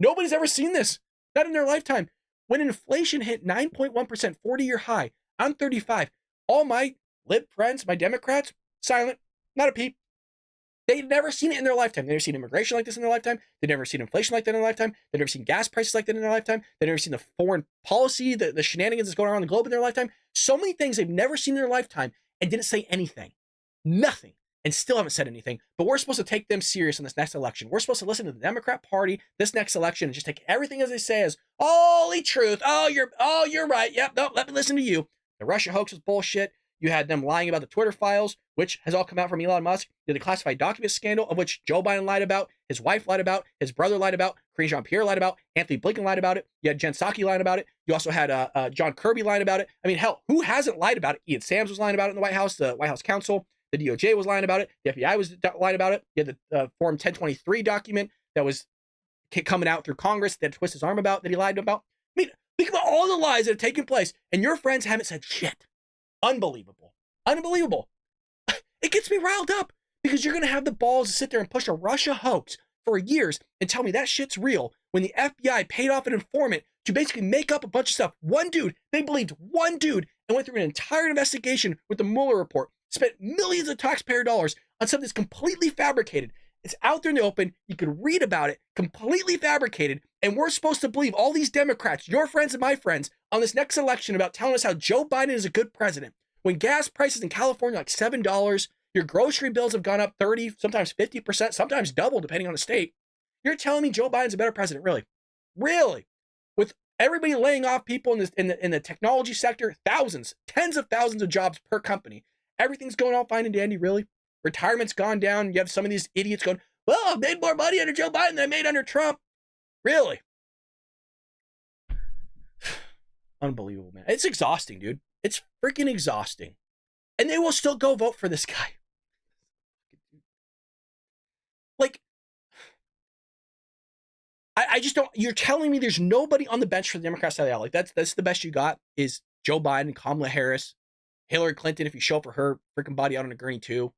Nobody's ever seen this. Not in their lifetime. When inflation hit 9.1%, 40-year high, I'm 35. All my lib friends, my Democrats, silent, not a peep. They've never seen it in their lifetime. They've never seen immigration like this in their lifetime. They've never seen inflation like that in their lifetime. They've never seen gas prices like that in their lifetime. They've never seen the foreign policy, the shenanigans that's going around the globe in their lifetime. So many things they've never seen in their lifetime and didn't say anything. Nothing. And still haven't said anything. But we're supposed to take them serious in this next election. We're supposed to listen to the Democrat Party this next election and just take everything as they say as holy truth. Oh, you're right. Yep. No, let me listen to you. The Russia hoax was bullshit. You had them lying about the Twitter files, which has all come out from Elon Musk. You had the classified documents scandal, of which Joe Biden lied about, his wife lied about, his brother lied about, Karine Jean-Pierre lied about, Anthony Blinken lied about it. You had Jen Psaki lying about it. You also had John Kirby lying about it. I mean, hell, who hasn't lied about it? Ian Sams was lying about it in the White House. The White House counsel, the DOJ was lying about it. The FBI was lying about it. You had the Form 1023 document that was coming out through Congress that twist his arm about, that he lied about. I mean, think about all the lies that have taken place, and your friends haven't said shit. Unbelievable. It gets me riled up because you're going to have the balls to sit there and push a Russia hoax for years and tell me that shit's real when the FBI paid off an informant to basically make up a bunch of stuff. One dude, they believed one dude and went through an entire investigation with the Mueller report, spent millions of taxpayer dollars on something that's completely fabricated. It's out there in the open. You can read about it, completely fabricated. And we're supposed to believe all these Democrats, your friends and my friends, on this next election about telling us how Joe Biden is a good president. When gas prices in California are like $7, your grocery bills have gone up 30, sometimes 50%, sometimes double, depending on the state. You're telling me Joe Biden's a better president, really? Really? With everybody laying off people in the technology sector, thousands, tens of thousands of jobs per company. Everything's going all fine and dandy, really? Retirement's gone down. You have some of these idiots going, well, I made more money under Joe Biden than I made under Trump. Really? Unbelievable, man. It's exhausting, dude. It's freaking exhausting. And they will still go vote for this guy. Like, I just don't, you're telling me there's nobody on the bench for the Democrat side of the aisle. Like, that's the best you got is Joe Biden, Kamala Harris, Hillary Clinton, if you show up for her freaking body out on a gurney too.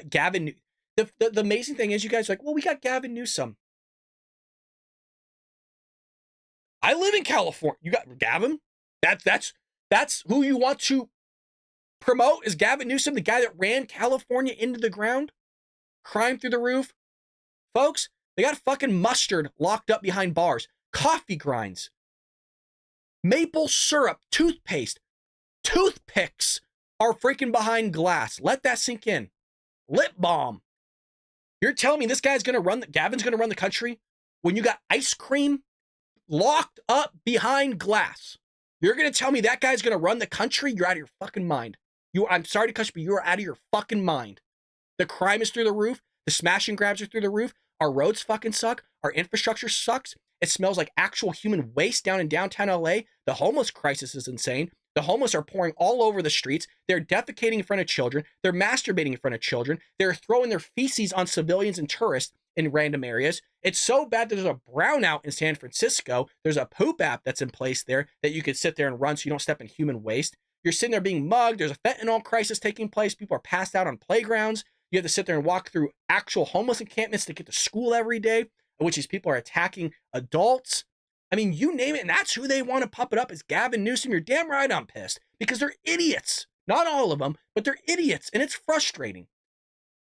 Gavin, the amazing thing is you guys are like, well, we got Gavin Newsom. I live in California. You got Gavin? That's who you want to promote is Gavin Newsom, the guy that ran California into the ground? Crime through the roof? Folks, they got fucking mustard locked up behind bars. Coffee grinds. Maple syrup, toothpaste, toothpicks are freaking behind glass. Let that sink in. Lip balm. You're telling me this guy's going to Gavin's going to run the country when you got ice cream locked up behind glass? You're going to tell me that guy's going to run the country? You're out of your fucking mind. I'm sorry to cuss, but you're out of your fucking mind. The crime is through the roof. The smash and grabs are through the roof. Our roads fucking suck. Our infrastructure sucks. It smells like actual human waste down in downtown LA. The homeless crisis is insane. The homeless are pouring all over the streets. They're defecating in front of children. They're masturbating in front of children. They're throwing their feces on civilians and tourists in random areas. It's so bad that there's a brownout in San Francisco. There's a poop app that's in place there that you could sit there and run so you don't step in human waste. You're sitting there being mugged. There's a fentanyl crisis taking place. People are passed out on playgrounds. You have to sit there and walk through actual homeless encampments to get to school every day, in which these people are attacking adults. I mean, you name it, and that's who they want to puppet up is Gavin Newsom. You're damn right I'm pissed because they're idiots. Not all of them, but they're idiots, and it's frustrating.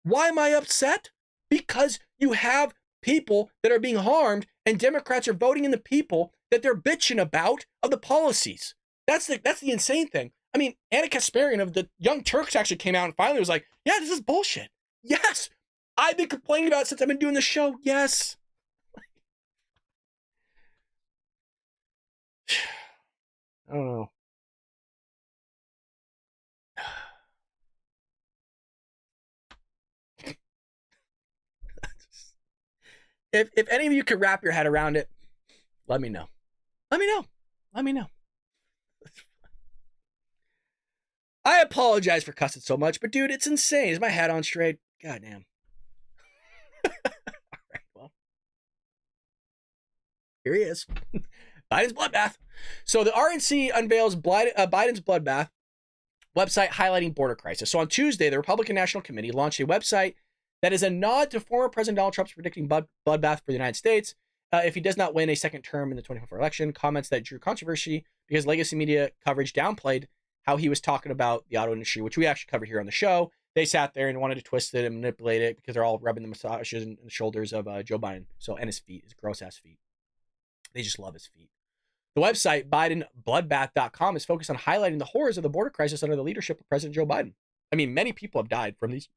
Why am I upset? Because you have people that are being harmed, and Democrats are voting in the people that they're bitching about of the policies. That's the insane thing. I mean, Anna Kasparian of the Young Turks actually came out and finally was like, yeah, this is bullshit. Yes. I've been complaining about it since I've been doing the show. Yes. I don't know. If any of you could wrap your head around it, let me know. Let me know. Let me know. I apologize for cussing so much, but dude, it's insane. Is my head on straight? Goddamn. All right, well. Here he is. Biden's bloodbath. So the RNC unveils Biden's bloodbath website highlighting border crisis. So on Tuesday, the Republican National Committee launched a website that is a nod to former President Donald Trump's predicting bloodbath for the United States if he does not win a second term in the 2024 election. Comments that drew controversy because legacy media coverage downplayed how he was talking about the auto industry, which we actually covered here on the show. They sat there and wanted to twist it and manipulate it because they're all rubbing the massages and the shoulders of Joe Biden. So, and his feet, his gross ass feet. They just love his feet. The website, BidenBloodbath.com, is focused on highlighting the horrors of the border crisis under the leadership of President Joe Biden. I mean, many people have died from these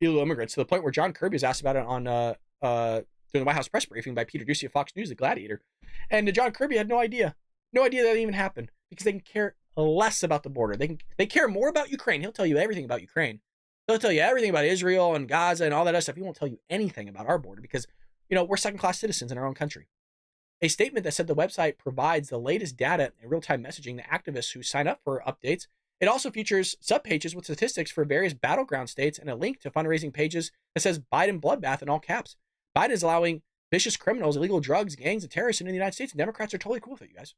illegal immigrants to the point where John Kirby was asked about it on during the White House press briefing by Peter Doocy of Fox News, the Gladiator. And John Kirby had no idea that it even happened because they can care less about the border. They care more about Ukraine. He'll tell you everything about Ukraine. He'll tell you everything about Israel and Gaza and all that other stuff. He won't tell you anything about our border because, we're second-class citizens in our own country. A statement that said the website provides the latest data and real-time messaging to activists who sign up for updates. It also features subpages with statistics for various battleground states and a link to fundraising pages that says Biden bloodbath in all caps. Biden is allowing vicious criminals, illegal drugs, gangs, and terrorists in the United States, and Democrats are totally cool with it, you guys.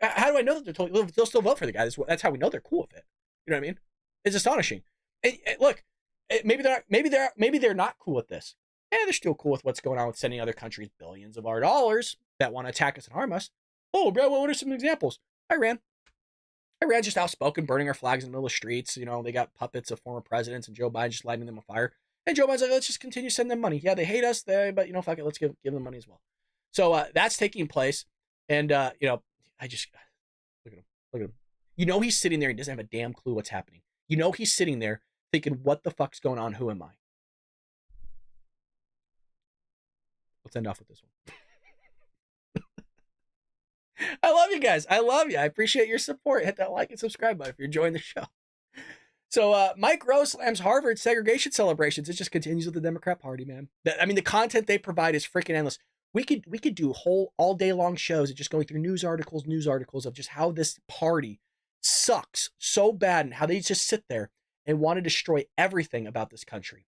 How do I know that they'll still vote for the guy? That's how we know they're cool with it. You know what I mean? It's astonishing. Look, maybe they're not cool with this. They're still cool with what's going on with sending other countries billions of our dollars that want to attack us and harm us. Oh, bro, what are some examples? Iran just outspoken, burning our flags in the middle of the streets. They got puppets of former presidents and Joe Biden just lighting them on fire. And Joe Biden's like, let's just continue sending them money. Yeah, they hate us, but fuck it, let's give them money as well. So that's taking place. And, I just, look at him. He's sitting there and doesn't have a damn clue what's happening. He's sitting there thinking, what the fuck's going on? Who am I? Let's end off with this one. I love you guys. I love you. I appreciate your support. Hit that like and subscribe button if you're enjoying the show. So Mike Rowe slams Harvard segregation celebrations. It just continues with the Democrat Party, man. The content they provide is freaking endless. We could do whole all day long shows of just going through news articles of just how this party sucks so bad and how they just sit there and want to destroy everything about this country.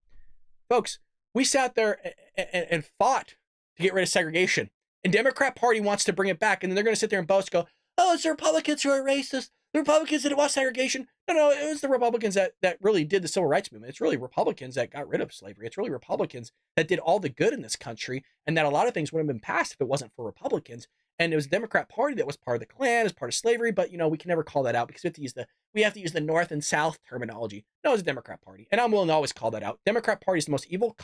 Folks, we sat there and fought to get rid of segregation. And Democrat Party wants to bring it back. And then they're going to sit there and boast, go, oh, it's the Republicans who are racist. The Republicans that want segregation. No, it was the Republicans that really did the civil rights movement. It's really Republicans that got rid of slavery. It's really Republicans that did all the good in this country, and that a lot of things wouldn't have been passed if it wasn't for Republicans. And it was the Democrat Party that was part of the Klan, as part of slavery, but we can never call that out because we have to use the North and South terminology. No, it's a Democrat Party, and I'm willing to always call that out. Democrat Party is the most evil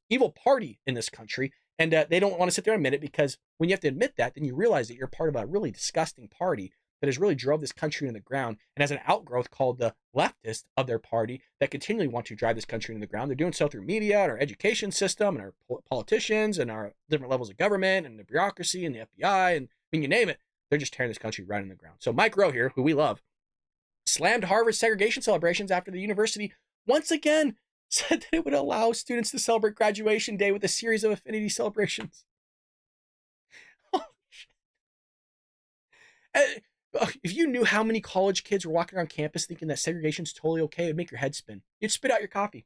evil party in this country, and they don't want to sit there and admit it because when you have to admit that, then you realize that you're part of a really disgusting party that has really drove this country into the ground and has an outgrowth called the leftist of their party that continually want to drive this country into the ground. They're doing so through media and our education system and our politicians and our different levels of government and the bureaucracy and the FBI and you name it. They're just tearing this country right in the ground. So Mike Rowe here, who we love, slammed Harvard's segregation celebrations after the university once again said that it would allow students to celebrate graduation day with a series of affinity celebrations. Oh, shit. If you knew how many college kids were walking around campus thinking that segregation's totally okay, it'd make your head spin. You'd spit out your coffee.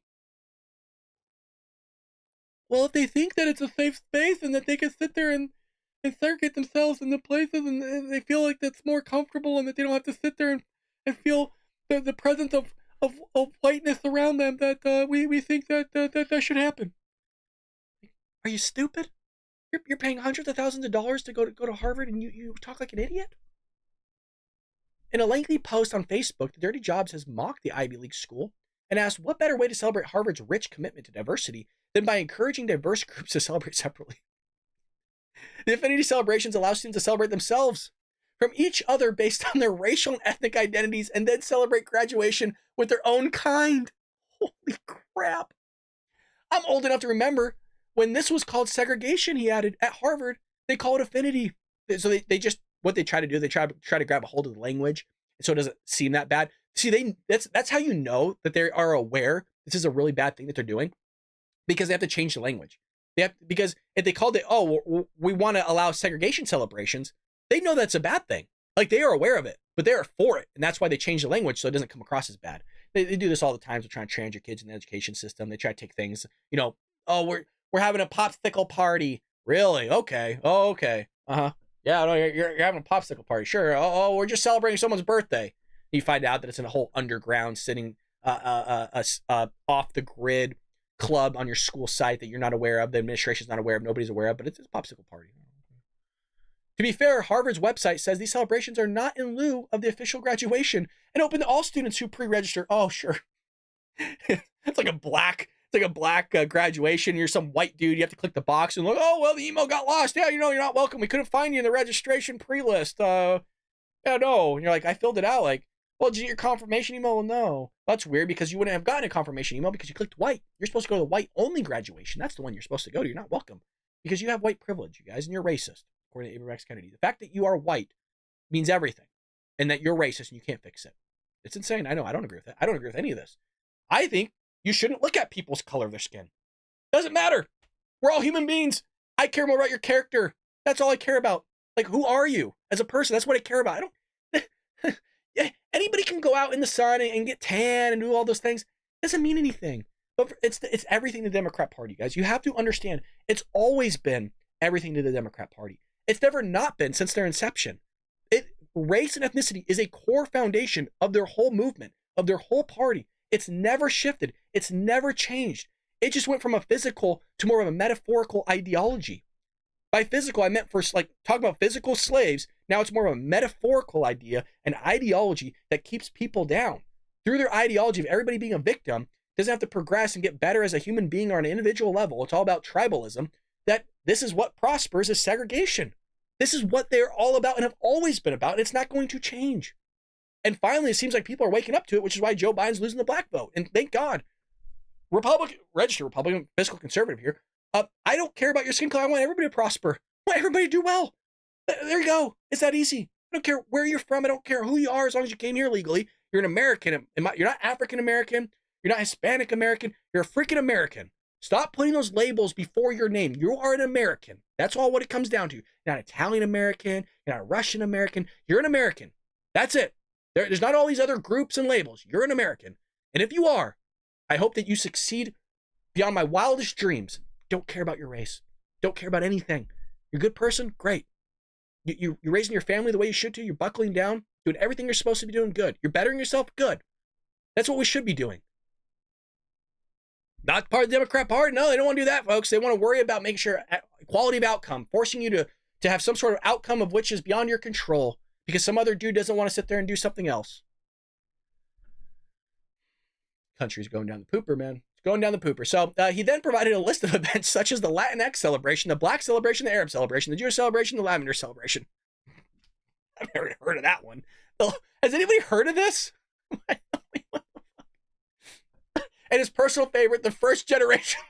Well, if they think that it's a safe space and that they can sit there and segregate themselves in the places and they feel like that's more comfortable and that they don't have to sit there and feel the presence of whiteness around them, that we think that should happen. Are you stupid? You're paying hundreds of thousands of dollars to go to Harvard and you talk like an idiot? In a lengthy post on Facebook, the Dirty Jobs has mocked the Ivy League school and asked what better way to celebrate Harvard's rich commitment to diversity than by encouraging diverse groups to celebrate separately. The Affinity celebrations allow students to celebrate themselves from each other based on their racial and ethnic identities and then celebrate graduation with their own kind. Holy crap. I'm old enough to remember when this was called segregation, he added. At Harvard, they call it affinity. So they just, what they try to do, they try to grab a hold of the language so it doesn't seem that bad. See, that's how you know that they are aware this is a really bad thing that they're doing, because they have to change the language. Because if they called it, oh, we want to allow segregation celebrations, they know that's a bad thing. Like, they are aware of it, but they are for it. And that's why they change the language so it doesn't come across as bad. They do this all the time. They're trying to train your kids in the education system. They try to take things, oh, we're having a popsicle party. Really? Okay. Oh, okay. Uh-huh. Yeah, no, you're having a popsicle party. Sure. Oh, we're just celebrating someone's birthday. You find out that it's in a whole underground sitting off the grid club on your school site that you're not aware of, the administration's not aware of, nobody's aware of, but it's a popsicle party. To be fair, Harvard's website says these celebrations are not in lieu of the official graduation and open to all students who pre-register. Oh, sure. It's like a black graduation. You're some white dude. You have to click the box and look, oh, well, the email got lost. Yeah, you're not welcome. We couldn't find you in the registration pre-list. Yeah, no. And you're like, I filled it out. Like, well, did you get your confirmation email? Well, no. That's weird, because you wouldn't have gotten a confirmation email because you clicked white. You're supposed to go to the white-only graduation. That's the one you're supposed to go to. You're not welcome because you have white privilege, you guys, and you're racist, according to Abraham X. Kennedy. The fact that you are white means everything, and that you're racist and you can't fix it. It's insane. I know. I don't agree with that. I don't agree with any of this. I think you shouldn't look at people's color of their skin. Doesn't matter. We're all human beings. I care more about your character. That's all I care about. Like, who are you as a person? That's what I care about. I don't... Anybody can go out in the sun and get tan and do all those things. It doesn't mean anything. But it's everything to the Democrat Party, guys. You have to understand, it's always been everything to the Democrat Party. It's never not been since their inception. Race and ethnicity is a core foundation of their whole movement, of their whole party. It's never shifted. It's never changed. It just went from a physical to more of a metaphorical ideology. By physical, I meant for, like, talking about physical slaves. Now it's more of a metaphorical idea, an ideology that keeps people down. Through their ideology of everybody being a victim, doesn't have to progress and get better as a human being or on an individual level. It's all about tribalism. That this is what prospers is segregation. This is what they're all about and have always been about, and it's not going to change. And finally, it seems like people are waking up to it, which is why Joe Biden's losing the black vote. And thank God. Registered Republican, fiscal conservative here. I don't care about your skin color. I want everybody to prosper. I want everybody to do well. There you go. It's that easy. I don't care where you're from. I don't care who you are, as long as you came here legally. You're an American. You're not African American. You're not Hispanic American. You're a freaking American. Stop putting those labels before your name. You are an American. That's all what it comes down to. You're not Italian American. You're not Russian American. You're an American. That's it. There's not all these other groups and labels. You're an American. And if you are, I hope that you succeed beyond my wildest dreams. Don't care about your race. Don't care about anything. You're a good person? Great. You're raising your family the way you should do. You're buckling down, doing everything you're supposed to be doing. Good. You're bettering yourself? Good. That's what we should be doing. Not part of the Democrat Party. No, they don't want to do that, folks. They want to worry about making sure quality of outcome, forcing you to have some sort of outcome of which is beyond your control because some other dude doesn't want to sit there and do something else. Country's going down the pooper, man. It's going down the pooper. So he then provided a list of events such as the Latinx celebration, the Black celebration, the Arab celebration, the Jewish celebration, the Lavender celebration. I've never heard of that one. Has anybody heard of this? And his personal favorite, the first generation.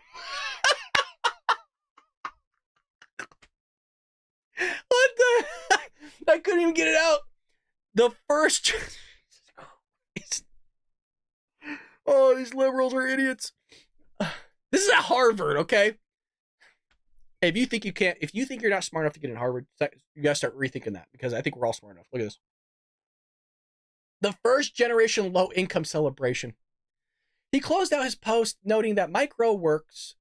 What the? I couldn't even get it out. The first. Jesus Christ. Oh, these liberals are idiots. This is at Harvard, okay? If you think you're not smart enough to get in Harvard, you gotta start rethinking that, because I think we're all smart enough. Look at this. The first generation low income celebration. He closed out his post noting that Mike Rowe works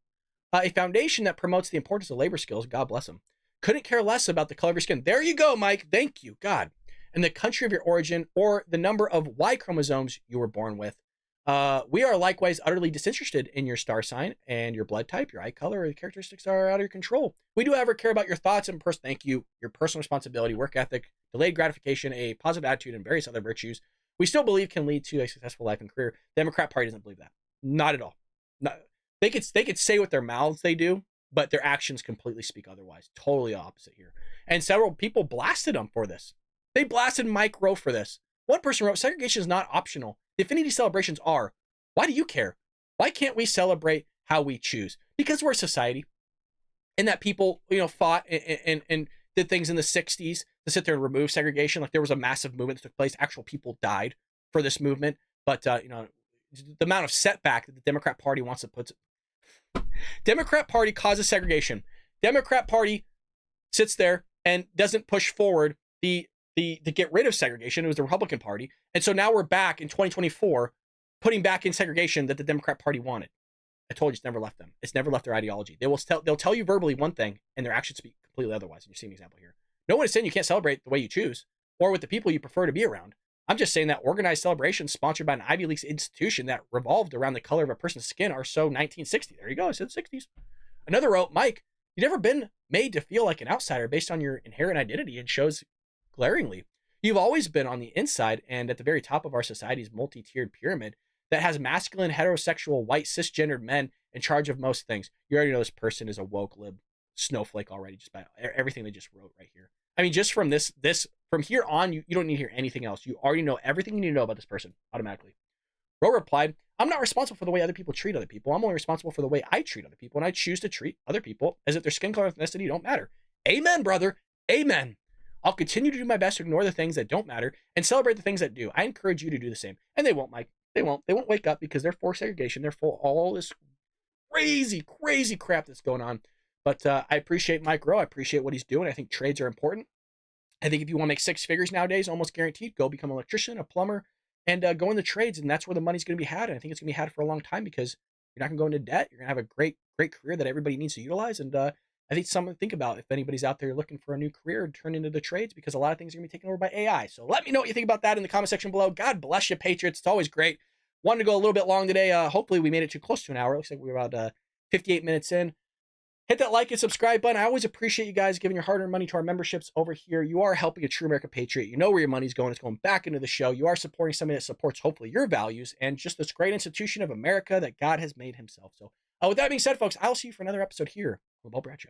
a foundation that promotes the importance of labor skills. God bless him. Couldn't care less about the color of your skin. There you go, Mike. Thank you, God. And the country of your origin or the number of Y chromosomes you were born with. We are likewise utterly disinterested in your star sign and your blood type, your eye color, or the characteristics are out of your control. We do ever care about your thoughts and thank you, your personal responsibility, work ethic, delayed gratification, a positive attitude, and various other virtues we still believe can lead to a successful life and career. The Democrat Party doesn't believe that. Not at all. Not, they could say with their mouths they do, but their actions completely speak otherwise. Totally opposite here. And several people blasted them for this. They blasted Mike Rowe for this. One person wrote, segregation is not optional. The affinity celebrations are. Why do you care? Why can't we celebrate how we choose? Because we're a society, and that people, fought and did things in the 60s to sit there and remove segregation. Like there was a massive movement that took place. Actual people died for this movement. But, the amount of setback that the Democrat Party wants to put. Democrat Party causes segregation. Democrat Party sits there and doesn't push forward the get rid of segregation. It was the Republican Party. And so now we're back in 2024 putting back in segregation that the Democrat Party wanted. I told you it's never left them. It's never left their ideology. They'll tell you verbally one thing and their actions speak completely otherwise. And you're seeing an example here. No one is saying you can't celebrate the way you choose or with the people you prefer to be around. I'm just saying that organized celebrations sponsored by an Ivy League institution that revolved around the color of a person's skin are so 1960. There you go. I said 60s. Another wrote, Mike, you've never been made to feel like an outsider based on your inherent identity and shows glaringly. You've always been on the inside and at the very top of our society's multi-tiered pyramid that has masculine, heterosexual, white, cisgendered men in charge of most things. You already know this person is a woke lib snowflake already, just by everything they just wrote right here. I mean, just from this from here on, you don't need to hear anything else. You already know everything you need to know about this person automatically. Rowe replied, I'm not responsible for the way other people treat other people. I'm only responsible for the way I treat other people, and I choose to treat other people as if their skin color and ethnicity don't matter. Amen, brother. Amen. I'll continue to do my best to ignore the things that don't matter and celebrate the things that do. I encourage you to do the same. And they won't, Mike. They won't. They won't wake up because they're for segregation. They're for all this crazy, crazy crap that's going on. But I appreciate Mike Rowe. I appreciate what he's doing. I think trades are important. I think if you want to make six figures nowadays, almost guaranteed, go become an electrician, a plumber, and go in the trades. And that's where the money's going to be had. And I think it's going to be had for a long time because you're not going to go into debt. You're going to have a great, great career that everybody needs to utilize. And I think something to think about if anybody's out there looking for a new career and turn into the trades, because a lot of things are going to be taken over by AI. So let me know what you think about that in the comment section below. God bless you, Patriots. It's always great. Wanted to go a little bit long today. Hopefully we made it too close to an hour. It looks like we're about 58 minutes in. Hit that like and subscribe button. I always appreciate you guys giving your hard-earned money to our memberships over here. You are helping a true American patriot. You know where your money's going. It's going back into the show. You are supporting somebody that supports, hopefully, your values and just this great institution of America that God has made himself. So with that being said, folks, I'll see you for another episode here on The Bob Brad Show.